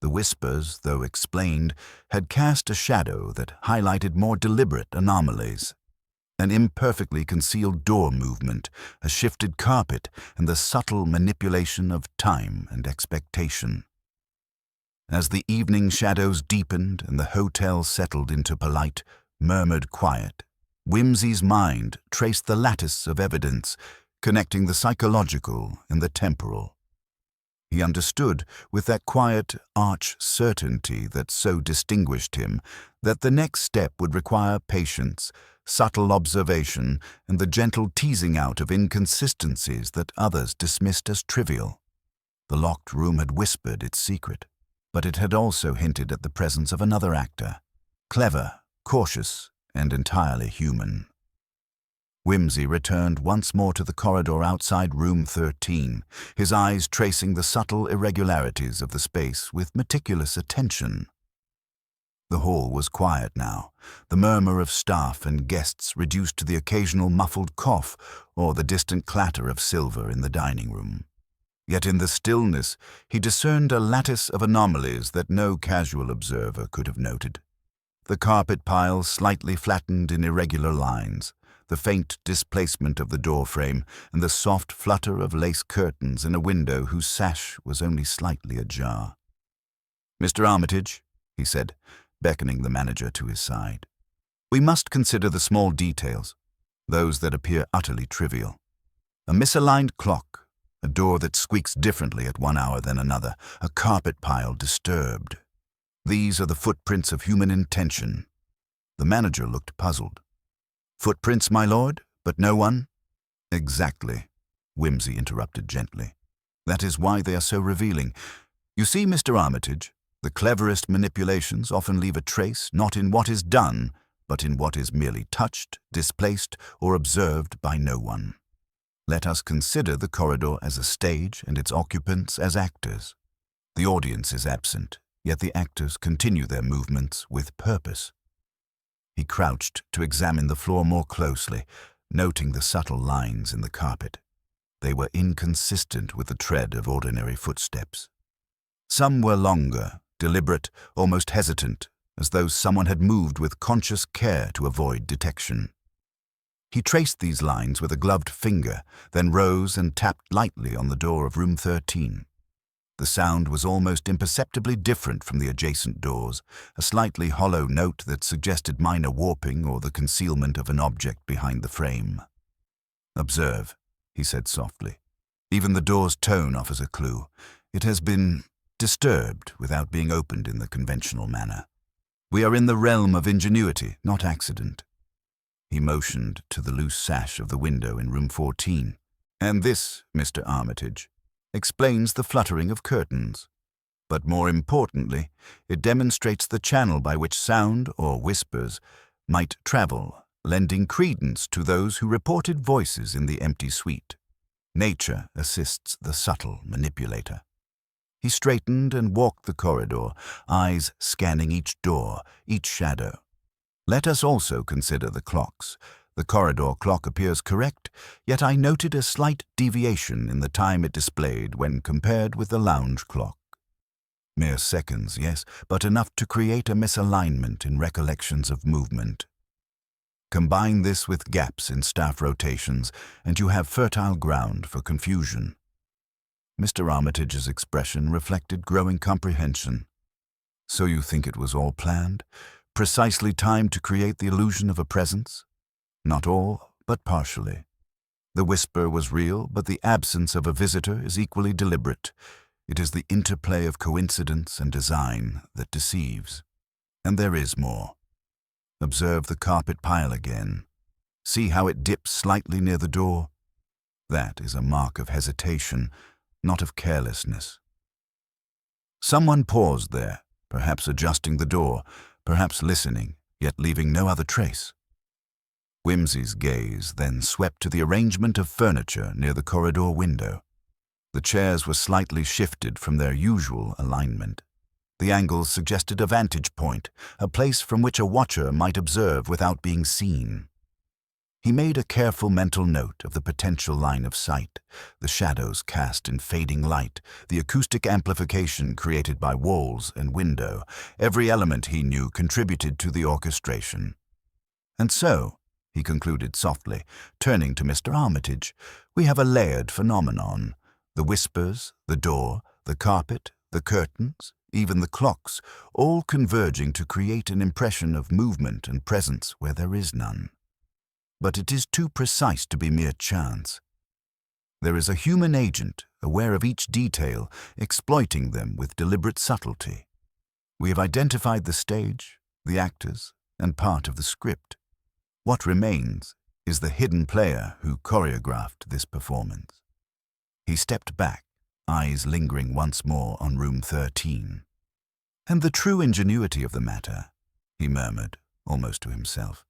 The whispers, though explained, had cast a shadow that highlighted more deliberate anomalies. An imperfectly concealed door movement, a shifted carpet, and the subtle manipulation of time and expectation. As the evening shadows deepened and the hotel settled into polite, murmured quiet, Whimsy's mind traced the lattice of evidence, connecting the psychological and the temporal. He understood, with that quiet, arch certainty that so distinguished him, that the next step would require patience, subtle observation, and the gentle teasing out of inconsistencies that others dismissed as trivial. The locked room had whispered its secret, but it had also hinted at the presence of another actor, clever, cautious, and entirely human. Whimsy returned once more to the corridor outside room 13, his eyes tracing the subtle irregularities of the space with meticulous attention. The hall was quiet now, the murmur of staff and guests reduced to the occasional muffled cough or the distant clatter of silver in the dining room. Yet in the stillness he discerned a lattice of anomalies that no casual observer could have noted. The carpet pile slightly flattened in irregular lines, the faint displacement of the door frame, and the soft flutter of lace curtains in a window whose sash was only slightly ajar. "Mr. Armitage," he said, beckoning the manager to his side. "We must consider the small details, those that appear utterly trivial. A misaligned clock, a door that squeaks differently at one hour than another, a carpet pile disturbed. These are the footprints of human intention." The manager looked puzzled. "Footprints, my lord, but no one?" "Exactly," Whimsy interrupted gently. "That is why they are so revealing. You see, Mr. Armitage, the cleverest manipulations often leave a trace not in what is done, but in what is merely touched, displaced, or observed by no one. Let us consider the corridor as a stage and its occupants as actors. The audience is absent, yet the actors continue their movements with purpose. He crouched to examine the floor more closely, noting the subtle lines in the carpet. They were inconsistent with the tread of ordinary footsteps. Some were longer, deliberate, almost hesitant, as though someone had moved with conscious care to avoid detection. He traced these lines with a gloved finger, then rose and tapped lightly on the door of room 13. The sound was almost imperceptibly different from the adjacent doors, a slightly hollow note that suggested minor warping or the concealment of an object behind the frame. "Observe," he said softly. "Even the door's tone offers a clue. It has been disturbed without being opened in the conventional manner. We are in the realm of ingenuity, not accident." He motioned to the loose sash of the window in room 14. "And this, Mr. Armitage, explains the fluttering of curtains. But more importantly, it demonstrates the channel by which sound or whispers might travel, lending credence to those who reported voices in the empty suite. Nature assists the subtle manipulator." He straightened and walked the corridor, eyes scanning each door, each shadow. "Let us also consider the clocks. The corridor clock appears correct, yet I noted a slight deviation in the time it displayed when compared with the lounge clock. Mere seconds, yes, but enough to create a misalignment in recollections of movement. Combine this with gaps in staff rotations, and you have fertile ground for confusion." Mr. Armitage's expression reflected growing comprehension. "So you think it was all planned? Precisely timed to create the illusion of a presence?" "Not all, but partially. The whisper was real, but the absence of a visitor is equally deliberate. It is the interplay of coincidence and design that deceives. And there is more. Observe the carpet pile again. See how it dips slightly near the door? That is a mark of hesitation, not of carelessness. Someone paused there, perhaps adjusting the door, perhaps listening, yet leaving no other trace." Whimsy's gaze then swept to the arrangement of furniture near the corridor window. The chairs were slightly shifted from their usual alignment. The angles suggested a vantage point, a place from which a watcher might observe without being seen. He made a careful mental note of the potential line of sight, the shadows cast in fading light, the acoustic amplification created by walls and window. Every element, he knew, contributed to the orchestration. "And so," he concluded softly, turning to Mr. Armitage, "we have a layered phenomenon. The whispers, the door, the carpet, the curtains, even the clocks, all converging to create an impression of movement and presence where there is none. But it is too precise to be mere chance. There is a human agent, aware of each detail, exploiting them with deliberate subtlety. We have identified the stage, the actors, and part of the script. What remains is the hidden player who choreographed this performance." He stepped back, eyes lingering once more on room 13. "And the true ingenuity of the matter," he murmured, almost to himself,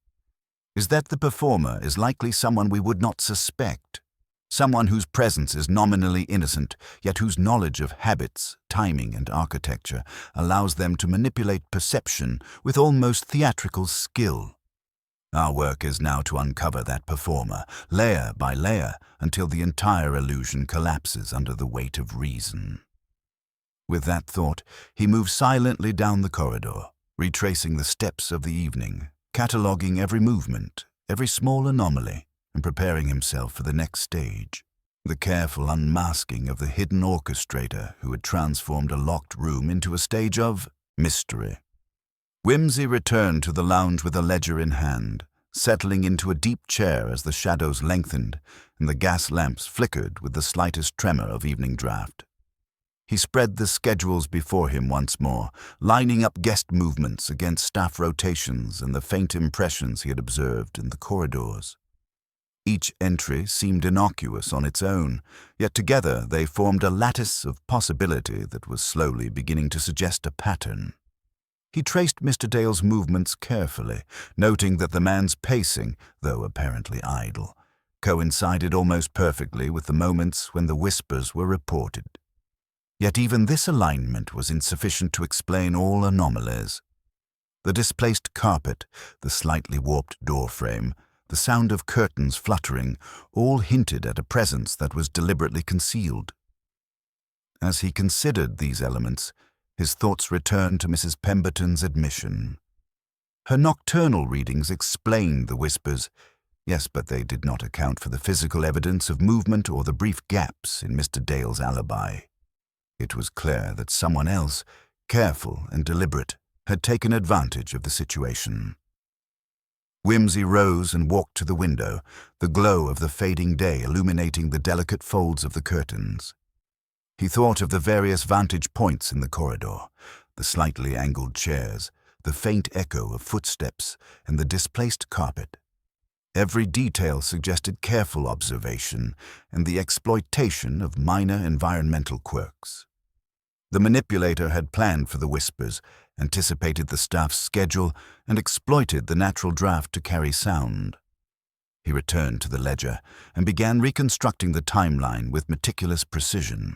"is that the performer is likely someone we would not suspect, someone whose presence is nominally innocent, yet whose knowledge of habits, timing, and architecture allows them to manipulate perception with almost theatrical skill. Our work is now to uncover that performer, layer by layer, until the entire illusion collapses under the weight of reason." With that thought, he moved silently down the corridor, retracing the steps of the evening, cataloguing every movement, every small anomaly, and preparing himself for the next stage, the careful unmasking of the hidden orchestrator who had transformed a locked room into a stage of mystery. Whimsy returned to the lounge with a ledger in hand, settling into a deep chair as the shadows lengthened and the gas lamps flickered with the slightest tremor of evening draught. He spread the schedules before him once more, lining up guest movements against staff rotations and the faint impressions he had observed in the corridors. Each entry seemed innocuous on its own, yet together they formed a lattice of possibility that was slowly beginning to suggest a pattern. He traced Mr. Dale's movements carefully, noting that the man's pacing, though apparently idle, coincided almost perfectly with the moments when the whispers were reported. Yet even this alignment was insufficient to explain all anomalies. The displaced carpet, the slightly warped door frame, the sound of curtains fluttering, all hinted at a presence that was deliberately concealed. As he considered these elements, his thoughts returned to Mrs. Pemberton's admission. Her nocturnal readings explained the whispers, yes, but they did not account for the physical evidence of movement or the brief gaps in Mr. Dale's alibi. It was clear that someone else, careful and deliberate, had taken advantage of the situation. Whimsy rose and walked to the window, the glow of the fading day illuminating the delicate folds of the curtains. He thought of the various vantage points in the corridor, the slightly angled chairs, the faint echo of footsteps, and the displaced carpet. Every detail suggested careful observation and the exploitation of minor environmental quirks. The manipulator had planned for the whispers, anticipated the staff's schedule, and exploited the natural draft to carry sound. He returned to the ledger and began reconstructing the timeline with meticulous precision.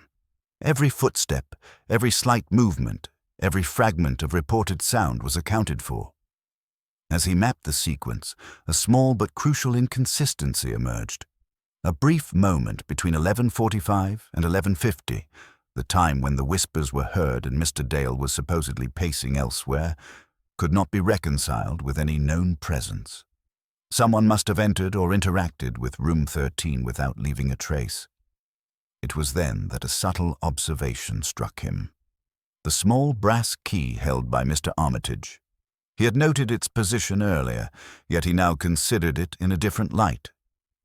Every footstep, every slight movement, every fragment of reported sound was accounted for. As he mapped the sequence, a small but crucial inconsistency emerged. A brief moment between 11:45 and 11:50, the time when the whispers were heard and Mr. Dale was supposedly pacing elsewhere, could not be reconciled with any known presence. Someone must have entered or interacted with room 13 without leaving a trace. It was then that a subtle observation struck him. The small brass key held by Mr. Armitage. He had noted its position earlier, yet he now considered it in a different light.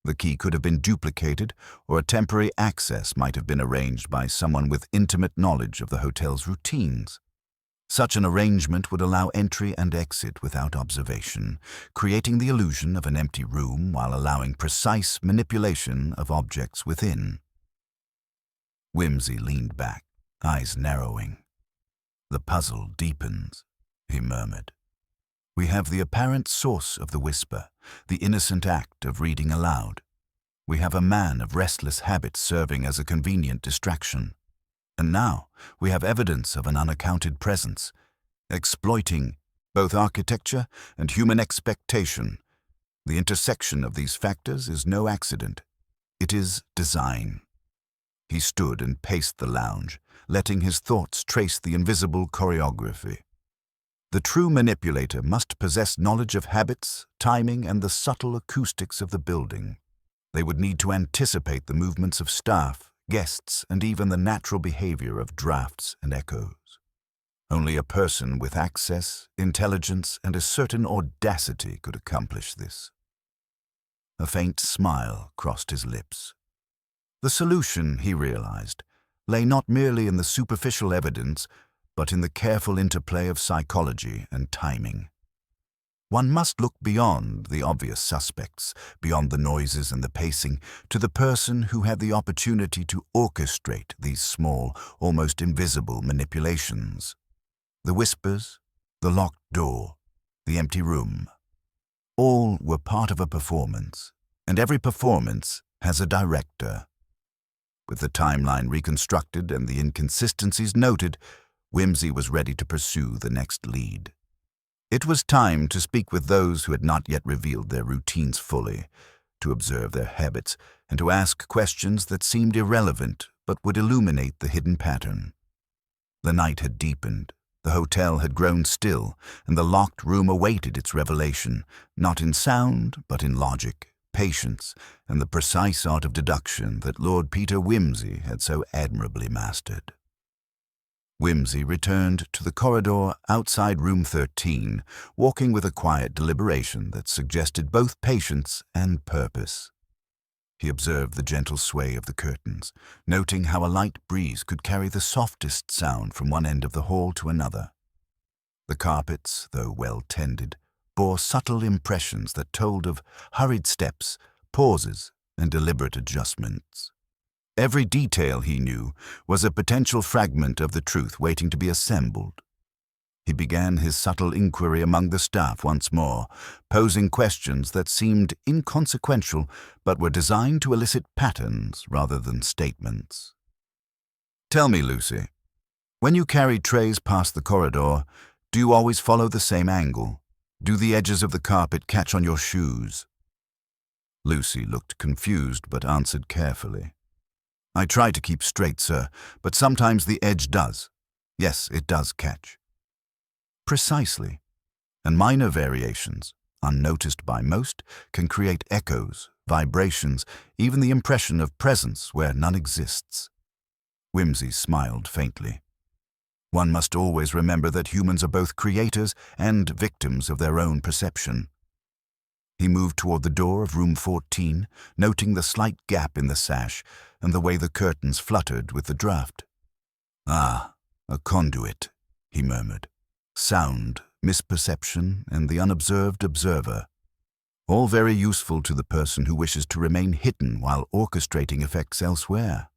The key could have been duplicated, or a temporary access might have been arranged by someone with intimate knowledge of the hotel's routines. Such an arrangement would allow entry and exit without observation, creating the illusion of an empty room while allowing precise manipulation of objects within. Whimsy leaned back, eyes narrowing. "The puzzle deepens," he murmured. "We have the apparent source of the whisper, the innocent act of reading aloud. We have a man of restless habits serving as a convenient distraction. And now we have evidence of an unaccounted presence, exploiting both architecture and human expectation. The intersection of these factors is no accident. It is design." He stood and paced the lounge, letting his thoughts trace the invisible choreography. The true manipulator must possess knowledge of habits, timing, and the subtle acoustics of the building. They would need to anticipate the movements of staff, guests, and even the natural behavior of drafts and echoes. Only a person with access, intelligence, and a certain audacity could accomplish this. A faint smile crossed his lips. The solution, he realized, lay not merely in the superficial evidence, but in the careful interplay of psychology and timing. One must look beyond the obvious suspects, beyond the noises and the pacing, to the person who had the opportunity to orchestrate these small, almost invisible manipulations. The whispers, the locked door, the empty room. All were part of a performance, and every performance has a director. With the timeline reconstructed and the inconsistencies noted, Whimsy was ready to pursue the next lead. It was time to speak with those who had not yet revealed their routines fully, to observe their habits, and to ask questions that seemed irrelevant but would illuminate the hidden pattern. The night had deepened, the hotel had grown still, and the locked room awaited its revelation, not in sound but in logic, patience, and the precise art of deduction that Lord Peter Whimsy had so admirably mastered. Whimsy returned to the corridor outside room 13, walking with a quiet deliberation that suggested both patience and purpose. He observed the gentle sway of the curtains, noting how a light breeze could carry the softest sound from one end of the hall to another. The carpets, though well tended, bore subtle impressions that told of hurried steps, pauses, and deliberate adjustments. Every detail, he knew, was a potential fragment of the truth waiting to be assembled. He began his subtle inquiry among the staff once more, posing questions that seemed inconsequential but were designed to elicit patterns rather than statements. Tell me, Lucy, when you carry trays past the corridor, do you always follow the same angle? Do the edges of the carpet catch on your shoes? Lucy looked confused but answered carefully. I try to keep straight, sir, but sometimes the edge does. Yes, it does catch. Precisely. And minor variations, unnoticed by most, can create echoes, vibrations, even the impression of presence where none exists. Whimsy smiled faintly. One must always remember that humans are both creators and victims of their own perception. He moved toward the door of room 14, noting the slight gap in the sash and the way the curtains fluttered with the draught. Ah, a conduit, he murmured. Sound, misperception, and the unobserved observer. All very useful to the person who wishes to remain hidden while orchestrating effects elsewhere.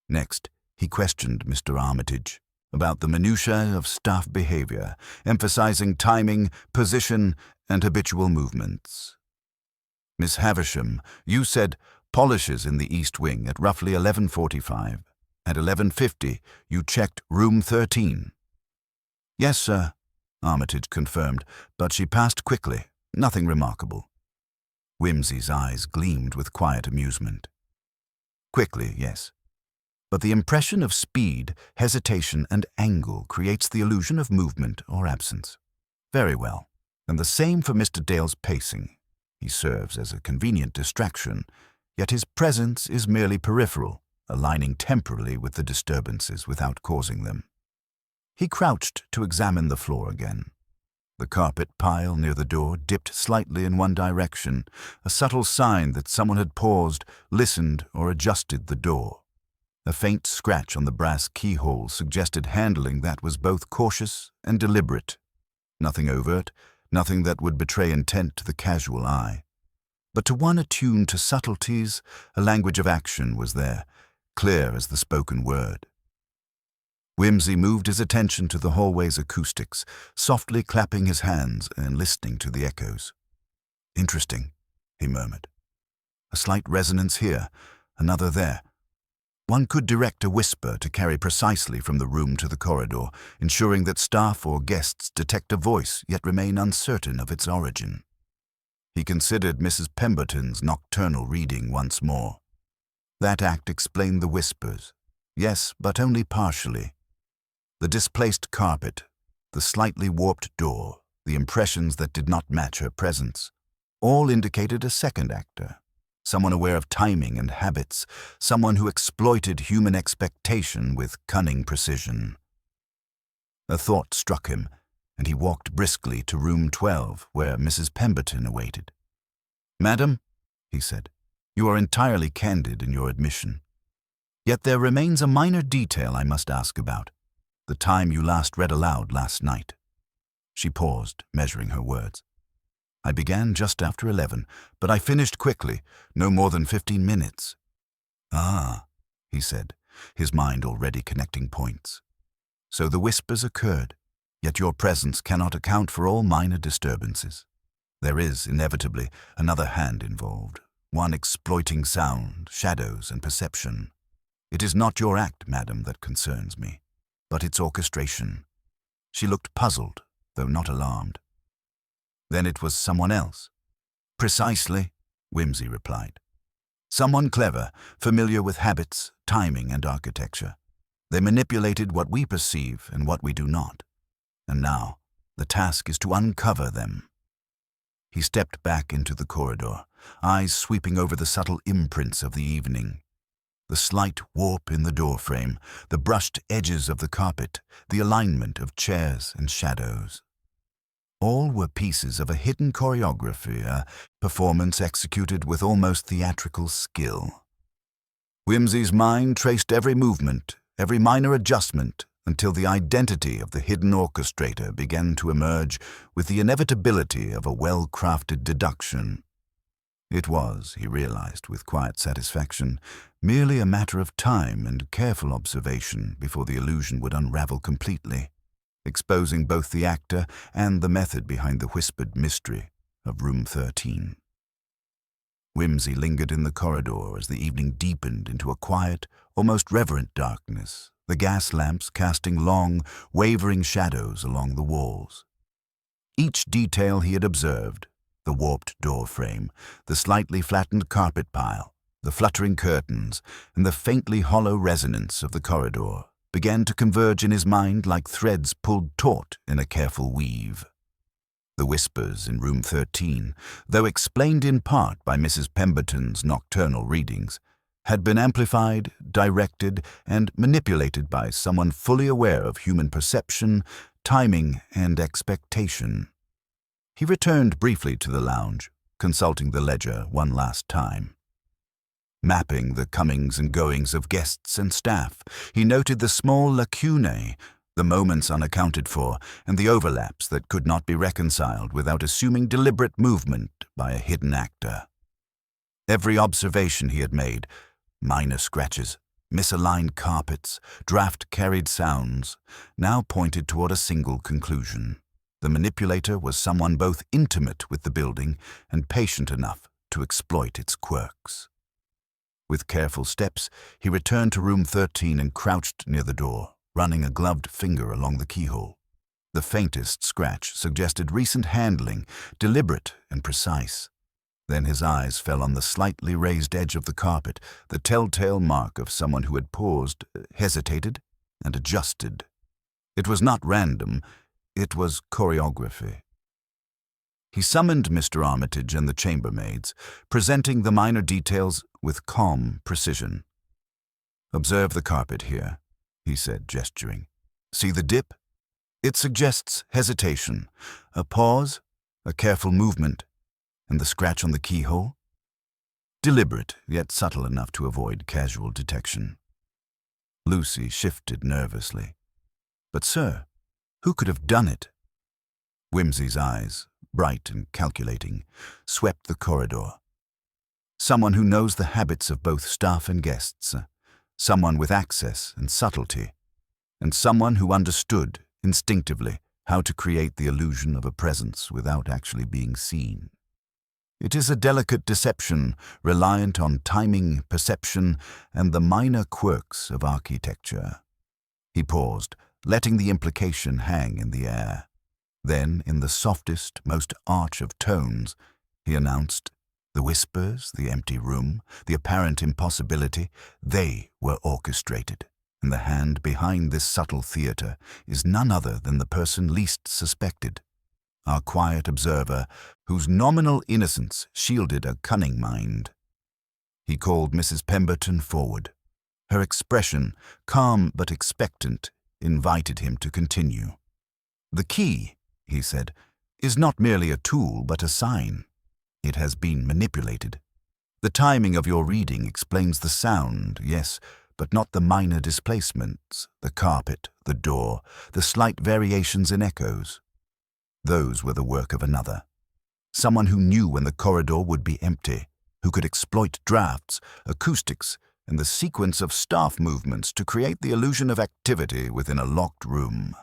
Next, he questioned Mr. Armitage about the minutiae of staff behavior, emphasizing timing, position, and habitual movements. Miss Havisham, you said polishes in the East Wing at roughly 11:45. At 11:50, you checked room 13. Yes, sir, Armitage confirmed, but she passed quickly. Nothing remarkable. Whimsy's eyes gleamed with quiet amusement. Quickly, yes. But the impression of speed, hesitation, and angle creates the illusion of movement or absence. Very well. And the same for Mr. Dale's pacing. He serves as a convenient distraction, yet his presence is merely peripheral, aligning temporally with the disturbances without causing them. He crouched to examine the floor again. The carpet pile near the door dipped slightly in one direction, a subtle sign that someone had paused, listened, or adjusted the door. A faint scratch on the brass keyhole suggested handling that was both cautious and deliberate. Nothing overt, nothing that would betray intent to the casual eye. But to one attuned to subtleties, a language of action was there, clear as the spoken word. Whimsy moved his attention to the hallway's acoustics, softly clapping his hands and listening to the echoes. Interesting, he murmured. A slight resonance here, another there. One could direct a whisper to carry precisely from the room to the corridor, ensuring that staff or guests detect a voice yet remain uncertain of its origin. He considered Mrs. Pemberton's nocturnal reading once more. That act explained the whispers. Yes, but only partially. The displaced carpet, the slightly warped door, the impressions that did not match her presence, all indicated a second actor. Someone aware of timing and habits, someone who exploited human expectation with cunning precision. A thought struck him, and he walked briskly to room 12, where Mrs. Pemberton awaited. Madam, he said, you are entirely candid in your admission. Yet there remains a minor detail I must ask about, the time you last read aloud last night. She paused, measuring her words. I began just after 11, but I finished quickly, no more than 15 minutes. Ah, he said, his mind already connecting points. So the whispers occurred, yet your presence cannot account for all minor disturbances. There is, inevitably, another hand involved, one exploiting sound, shadows, and perception. It is not your act, madam, that concerns me, but its orchestration. She looked puzzled, though not alarmed. Then it was someone else. Precisely, Whimsy replied. Someone clever, familiar with habits, timing, and architecture. They manipulated what we perceive and what we do not. And now, the task is to uncover them. He stepped back into the corridor, eyes sweeping over the subtle imprints of the evening. The slight warp in the doorframe, the brushed edges of the carpet, the alignment of chairs and shadows. All were pieces of a hidden choreography, a performance executed with almost theatrical skill. Whimsy's mind traced every movement, every minor adjustment, until the identity of the hidden orchestrator began to emerge with the inevitability of a well-crafted deduction. It was, he realized with quiet satisfaction, merely a matter of time and careful observation before the illusion would unravel completely, exposing both the actor and the method behind the whispered mystery of room 13. Whimsy lingered in the corridor as the evening deepened into a quiet, almost reverent darkness, the gas lamps casting long, wavering shadows along the walls. Each detail he had observed, the warped door frame, the slightly flattened carpet pile, the fluttering curtains, and the faintly hollow resonance of the corridor, began to converge in his mind like threads pulled taut in a careful weave. The whispers in room 13, though explained in part by Mrs. Pemberton's nocturnal readings, had been amplified, directed, and manipulated by someone fully aware of human perception, timing, and expectation. He returned briefly to the lounge, consulting the ledger one last time. Mapping the comings and goings of guests and staff, he noted the small lacunae, the moments unaccounted for, and the overlaps that could not be reconciled without assuming deliberate movement by a hidden actor. Every observation he had made, minor scratches, misaligned carpets, draft-carried sounds, now pointed toward a single conclusion. The manipulator was someone both intimate with the building and patient enough to exploit its quirks. With careful steps, he returned to room 13 and crouched near the door, running a gloved finger along the keyhole. The faintest scratch suggested recent handling, deliberate and precise. Then his eyes fell on the slightly raised edge of the carpet, the telltale mark of someone who had paused, hesitated, and adjusted. It was not random, it was choreography. He summoned Mr. Armitage and the chambermaids, presenting the minor details with calm precision. "Observe the carpet here," he said, gesturing. "See the dip? It suggests hesitation, a pause, a careful movement, and the scratch on the keyhole? Deliberate, yet subtle enough to avoid casual detection." Lucy shifted nervously. "But, sir, who could have done it?" Whimsy's eyes, bright and calculating, swept the corridor. "Someone who knows the habits of both staff and guests, someone with access and subtlety, and someone who understood, instinctively, how to create the illusion of a presence without actually being seen. It is a delicate deception, reliant on timing, perception, and the minor quirks of architecture." He paused, letting the implication hang in the air. Then, in the softest, most arch of tones, he announced, "The whispers, the empty room, the apparent impossibility, they were orchestrated, and the hand behind this subtle theater is none other than the person least suspected, our quiet observer, whose nominal innocence shielded a cunning mind." He called Mrs. Pemberton forward. Her expression, calm but expectant, invited him to continue. "The key," he said, "is not merely a tool but a sign. It has been manipulated. The timing of your reading explains the sound, yes, but not the minor displacements, the carpet, the door, the slight variations in echoes. Those were the work of another. Someone who knew when the corridor would be empty, who could exploit drafts, acoustics, and the sequence of staff movements to create the illusion of activity within a locked room."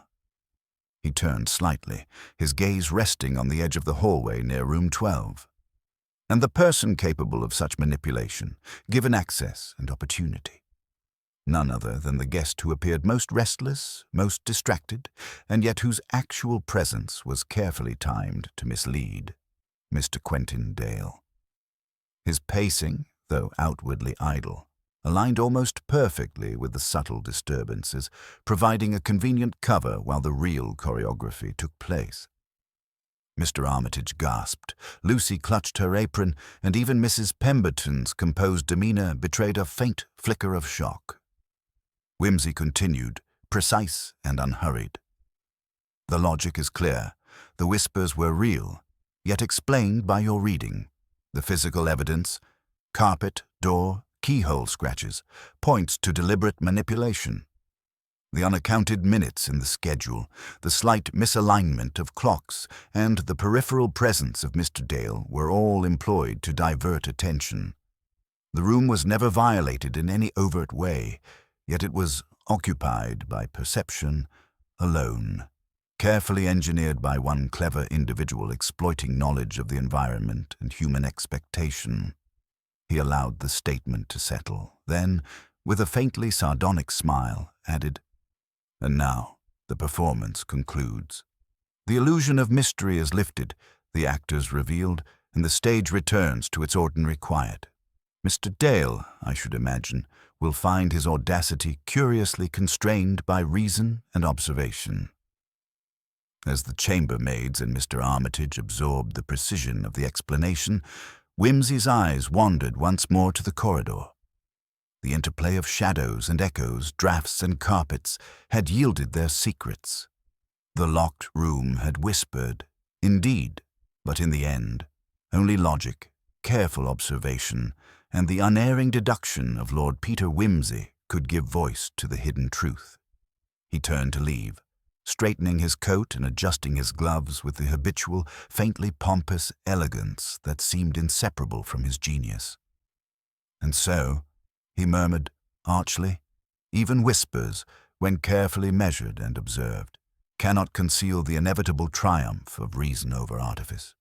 He turned slightly, his gaze resting on the edge of the hallway near room 12. "And the person capable of such manipulation, given access and opportunity. None other than the guest who appeared most restless, most distracted, and yet whose actual presence was carefully timed to mislead, Mr. Quentin Dale. His pacing, though outwardly idle, aligned almost perfectly with the subtle disturbances, providing a convenient cover while the real choreography took place." Mr. Armitage gasped. Lucy clutched her apron, and even Mrs. Pemberton's composed demeanor betrayed a faint flicker of shock. Whimsy continued, precise and unhurried. "The logic is clear. The whispers were real, yet explained by your reading. The physical evidence, carpet, door, keyhole scratches, points to deliberate manipulation. The unaccounted minutes in the schedule, the slight misalignment of clocks, and the peripheral presence of Mr. Dale were all employed to divert attention. The room was never violated in any overt way, yet it was occupied by perception alone, carefully engineered by one clever individual exploiting knowledge of the environment and human expectation. He allowed the statement to settle, then, with a faintly sardonic smile, added, "And now, the performance concludes. The illusion of mystery is lifted, the actors revealed, and the stage returns to its ordinary quiet. Mr. Dale, I should imagine, will find his audacity curiously constrained by reason and observation." As the chambermaids and Mr. Armitage absorbed the precision of the explanation, Whimsy's eyes wandered once more to the corridor. The interplay of shadows and echoes, drafts and carpets, had yielded their secrets. The locked room had whispered, indeed, but in the end, only logic, careful observation, and the unerring deduction of Lord Peter Whimsy could give voice to the hidden truth. He turned to leave, straightening his coat and adjusting his gloves with the habitual, faintly pompous elegance that seemed inseparable from his genius. "And so," he murmured, archly, "even whispers, when carefully measured and observed, cannot conceal the inevitable triumph of reason over artifice."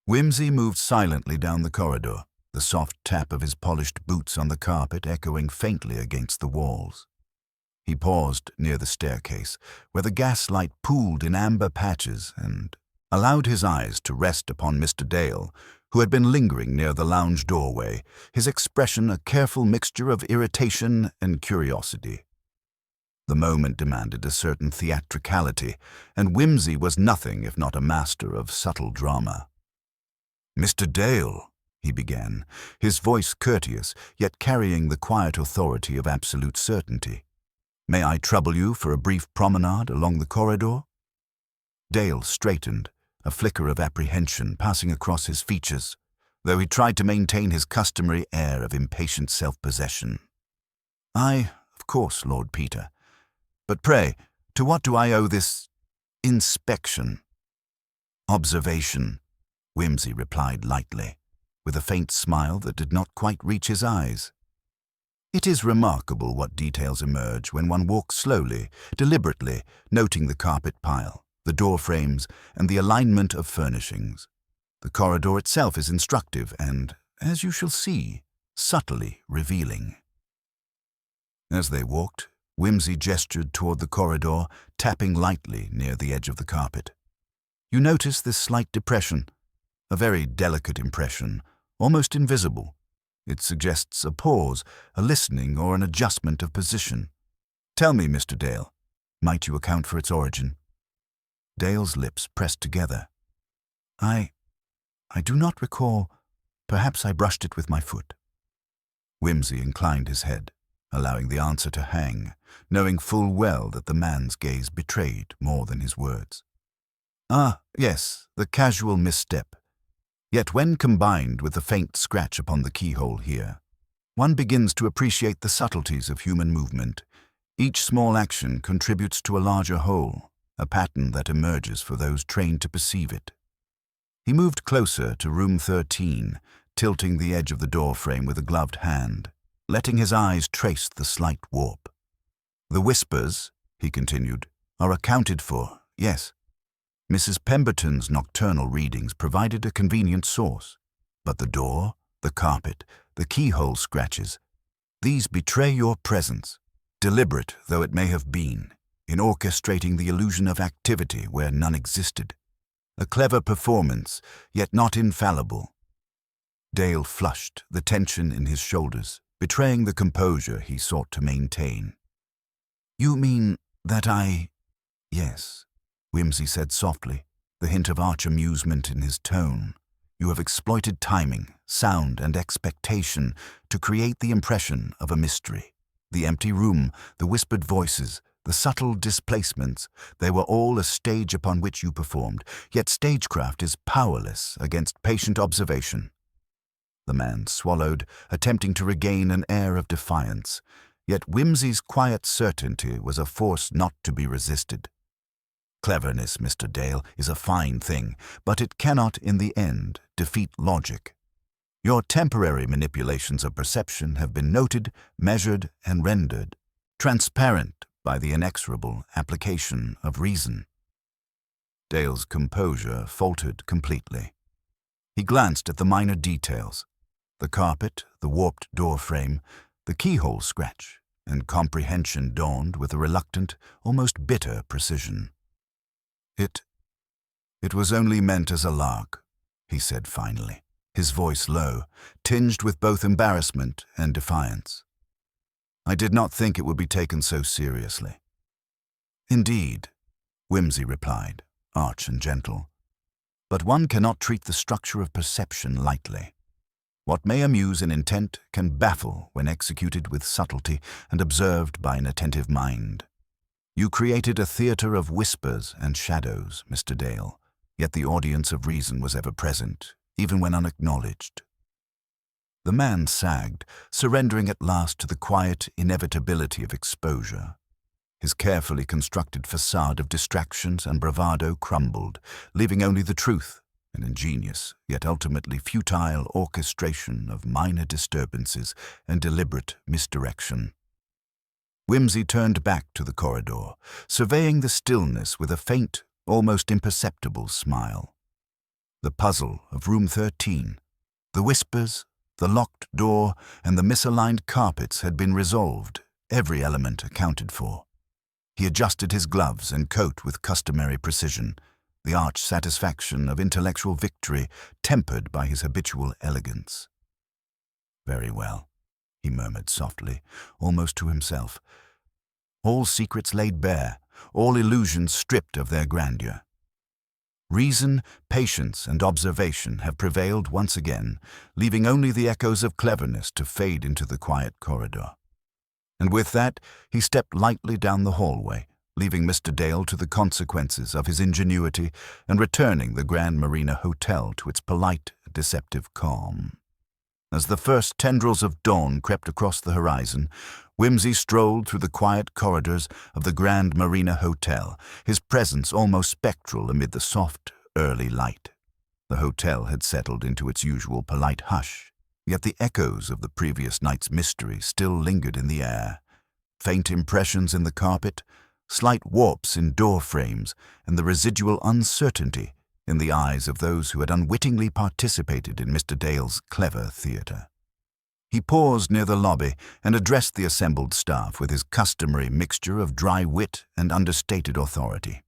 Whimsy moved silently down the corridor, the soft tap of his polished boots on the carpet echoing faintly against the walls. He paused near the staircase, where the gaslight pooled in amber patches, and allowed his eyes to rest upon Mr. Dale, who had been lingering near the lounge doorway, his expression a careful mixture of irritation and curiosity. The moment demanded a certain theatricality, and Whimsy was nothing if not a master of subtle drama. "Mr. Dale," he began, his voice courteous, yet carrying the quiet authority of absolute certainty, "may I trouble you for a brief promenade along the corridor?" Dale straightened, a flicker of apprehension passing across his features, though he tried to maintain his customary air of impatient self-possession. Of course, Lord Peter. But pray, to what do I owe this inspection?" "Observation," Whimsy replied lightly, with a faint smile that did not quite reach his eyes. "It is remarkable what details emerge when one walks slowly, deliberately, noting the carpet pile, the door frames, and the alignment of furnishings. The corridor itself is instructive and, as you shall see, subtly revealing." As they walked, Whimsy gestured toward the corridor, tapping lightly near the edge of the carpet. "You notice this slight depression? A very delicate impression, almost invisible. It suggests a pause, a listening, or an adjustment of position. Tell me, Mr. Dale, might you account for its origin?" Dale's lips pressed together. I do not recall. Perhaps I brushed it with my foot." Whimsy inclined his head, allowing the answer to hang, knowing full well that the man's gaze betrayed more than his words. "Ah, yes, the casual misstep. Yet when combined with the faint scratch upon the keyhole here, one begins to appreciate the subtleties of human movement. Each small action contributes to a larger whole, a pattern that emerges for those trained to perceive it." He moved closer to room 13, tilting the edge of the door frame with a gloved hand, letting his eyes trace the slight warp. "The whispers," he continued, "are accounted for, yes. Mrs. Pemberton's nocturnal readings provided a convenient source, but the door, the carpet, the keyhole scratches, these betray your presence, deliberate though it may have been, in orchestrating the illusion of activity where none existed. A clever performance, yet not infallible." Dale flushed, the tension in his shoulders, betraying the composure he sought to maintain. "You mean that Yes," Whimsy said softly, the hint of arch amusement in his tone. "You have exploited timing, sound, and expectation to create the impression of a mystery. The empty room, the whispered voices, the subtle displacements, they were all a stage upon which you performed, yet stagecraft is powerless against patient observation." The man swallowed, attempting to regain an air of defiance, yet Whimsy's quiet certainty was a force not to be resisted. "Cleverness, Mr. Dale, is a fine thing, but it cannot, in the end, defeat logic. Your temporary manipulations of perception have been noted, measured, and rendered transparent by the inexorable application of reason." Dale's composure faltered completely. He glanced at the minor details, The carpet, the warped door frame, the keyhole scratch, and comprehension dawned with a reluctant, almost bitter precision. It was only meant as a lark, he said finally, his voice low, tinged with both embarrassment and defiance. I did not think it would be taken so seriously. Indeed, Whimsy replied, arch and gentle. But one cannot treat the structure of perception lightly. What may amuse in intent can baffle when executed with subtlety and observed by an attentive mind. You created a theatre of whispers and shadows, Mr. Dale, yet the audience of reason was ever present, even when unacknowledged. The man sagged, surrendering at last to the quiet inevitability of exposure. His carefully constructed facade of distractions and bravado crumbled, leaving only the truth, an ingenious, yet ultimately futile orchestration of minor disturbances and deliberate misdirection. Whimsy turned back to the corridor, surveying the stillness with a faint, almost imperceptible smile. The puzzle of room 13, the whispers, the locked door, and the misaligned carpets had been resolved, every element accounted for. He adjusted his gloves and coat with customary precision, the arch satisfaction of intellectual victory tempered by his habitual elegance. Very well, he murmured softly, almost to himself. All secrets laid bare, all illusions stripped of their grandeur. Reason, patience, and observation have prevailed once again, leaving only the echoes of cleverness to fade into the quiet corridor. And with that, he stepped lightly down the hallway, leaving Mr. Dale to the consequences of his ingenuity and returning the Grand Marina Hotel to its polite, deceptive calm. As the first tendrils of dawn crept across the horizon, Whimsy strolled through the quiet corridors of the Grand Marina Hotel, his presence almost spectral amid the soft, early light. The hotel had settled into its usual polite hush, yet the echoes of the previous night's mystery still lingered in the air. Faint impressions in the carpet, slight warps in door frames, and the residual uncertainty in the eyes of those who had unwittingly participated in Mr. Dale's clever theatre. He paused near the lobby and addressed the assembled staff with his customary mixture of dry wit and understated authority.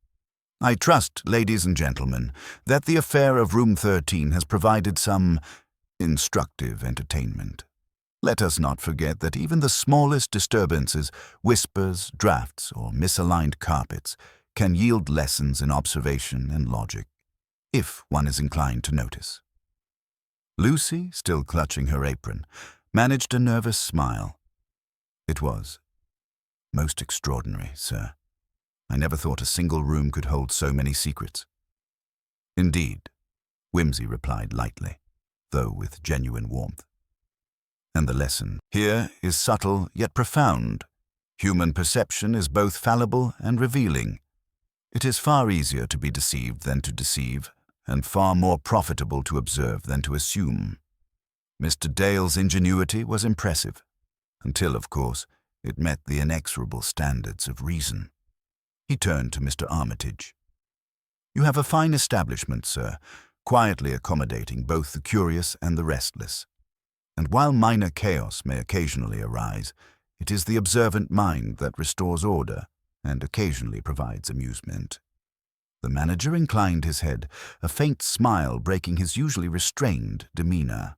I trust, ladies and gentlemen, that the affair of room 13 has provided some instructive entertainment. Let us not forget that even the smallest disturbances, whispers, drafts, or misaligned carpets, can yield lessons in observation and logic, if one is inclined to notice. Lucy, still clutching her apron, managed a nervous smile. It was most extraordinary, sir. I never thought a single room could hold so many secrets. Indeed, Whimsy replied lightly, though with genuine warmth. And the lesson here is subtle yet profound. Human perception is both fallible and revealing. It is far easier to be deceived than to deceive, and far more profitable to observe than to assume. Mr. Dale's ingenuity was impressive, until, of course, it met the inexorable standards of reason. He turned to Mr. Armitage. You have a fine establishment, sir, quietly accommodating both the curious and the restless. And while minor chaos may occasionally arise, it is the observant mind that restores order and occasionally provides amusement. The manager inclined his head, a faint smile breaking his usually restrained demeanor.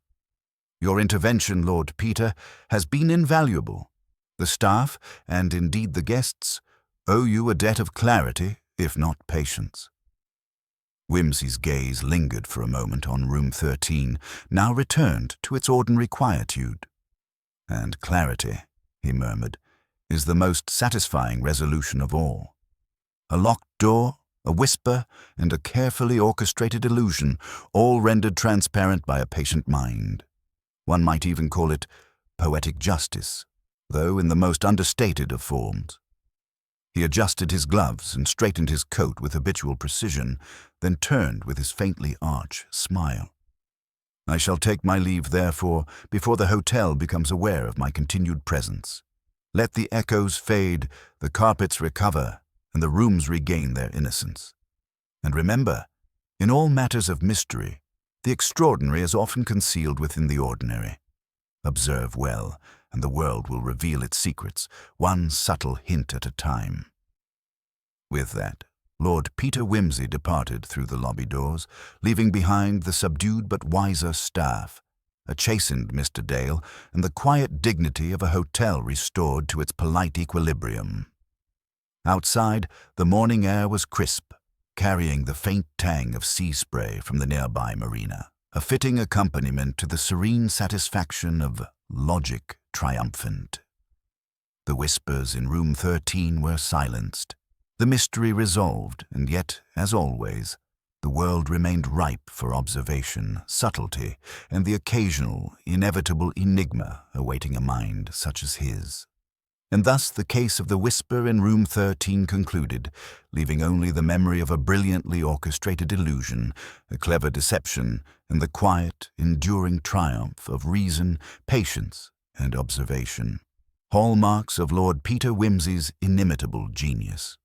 Your intervention, Lord Peter, has been invaluable. The staff, and indeed the guests, owe you a debt of clarity, if not patience. Whimsy's gaze lingered for a moment on room 13, now returned to its ordinary quietude. And clarity, he murmured, is the most satisfying resolution of all. A locked door, a whisper, and a carefully orchestrated illusion, all rendered transparent by a patient mind. One might even call it poetic justice, though in the most understated of forms. He adjusted his gloves and straightened his coat with habitual precision, then turned with his faintly arch smile. I shall take my leave, therefore, before the hotel becomes aware of my continued presence. Let the echoes fade, the carpets recover, and the rooms regain their innocence. And remember, in all matters of mystery, The extraordinary is often concealed within the ordinary. Observe well, and the world will reveal its secrets, one subtle hint at a time. With that, Lord Peter Wimsey departed through the lobby doors, leaving behind the subdued but wiser staff, a chastened Mr. Dale, and the quiet dignity of a hotel restored to its polite equilibrium. Outside, the morning air was crisp, carrying the faint tang of sea spray from the nearby marina, a fitting accompaniment to the serene satisfaction of logic triumphant. The whispers in room 13 were silenced, the mystery resolved, and yet, as always, the world remained ripe for observation, subtlety, and the occasional, inevitable enigma awaiting a mind such as his. And thus the case of the whisper in room 13 concluded, leaving only the memory of a brilliantly orchestrated illusion, a clever deception, and the quiet, enduring triumph of reason, patience, and observation, hallmarks of Lord Peter Wimsey's inimitable genius.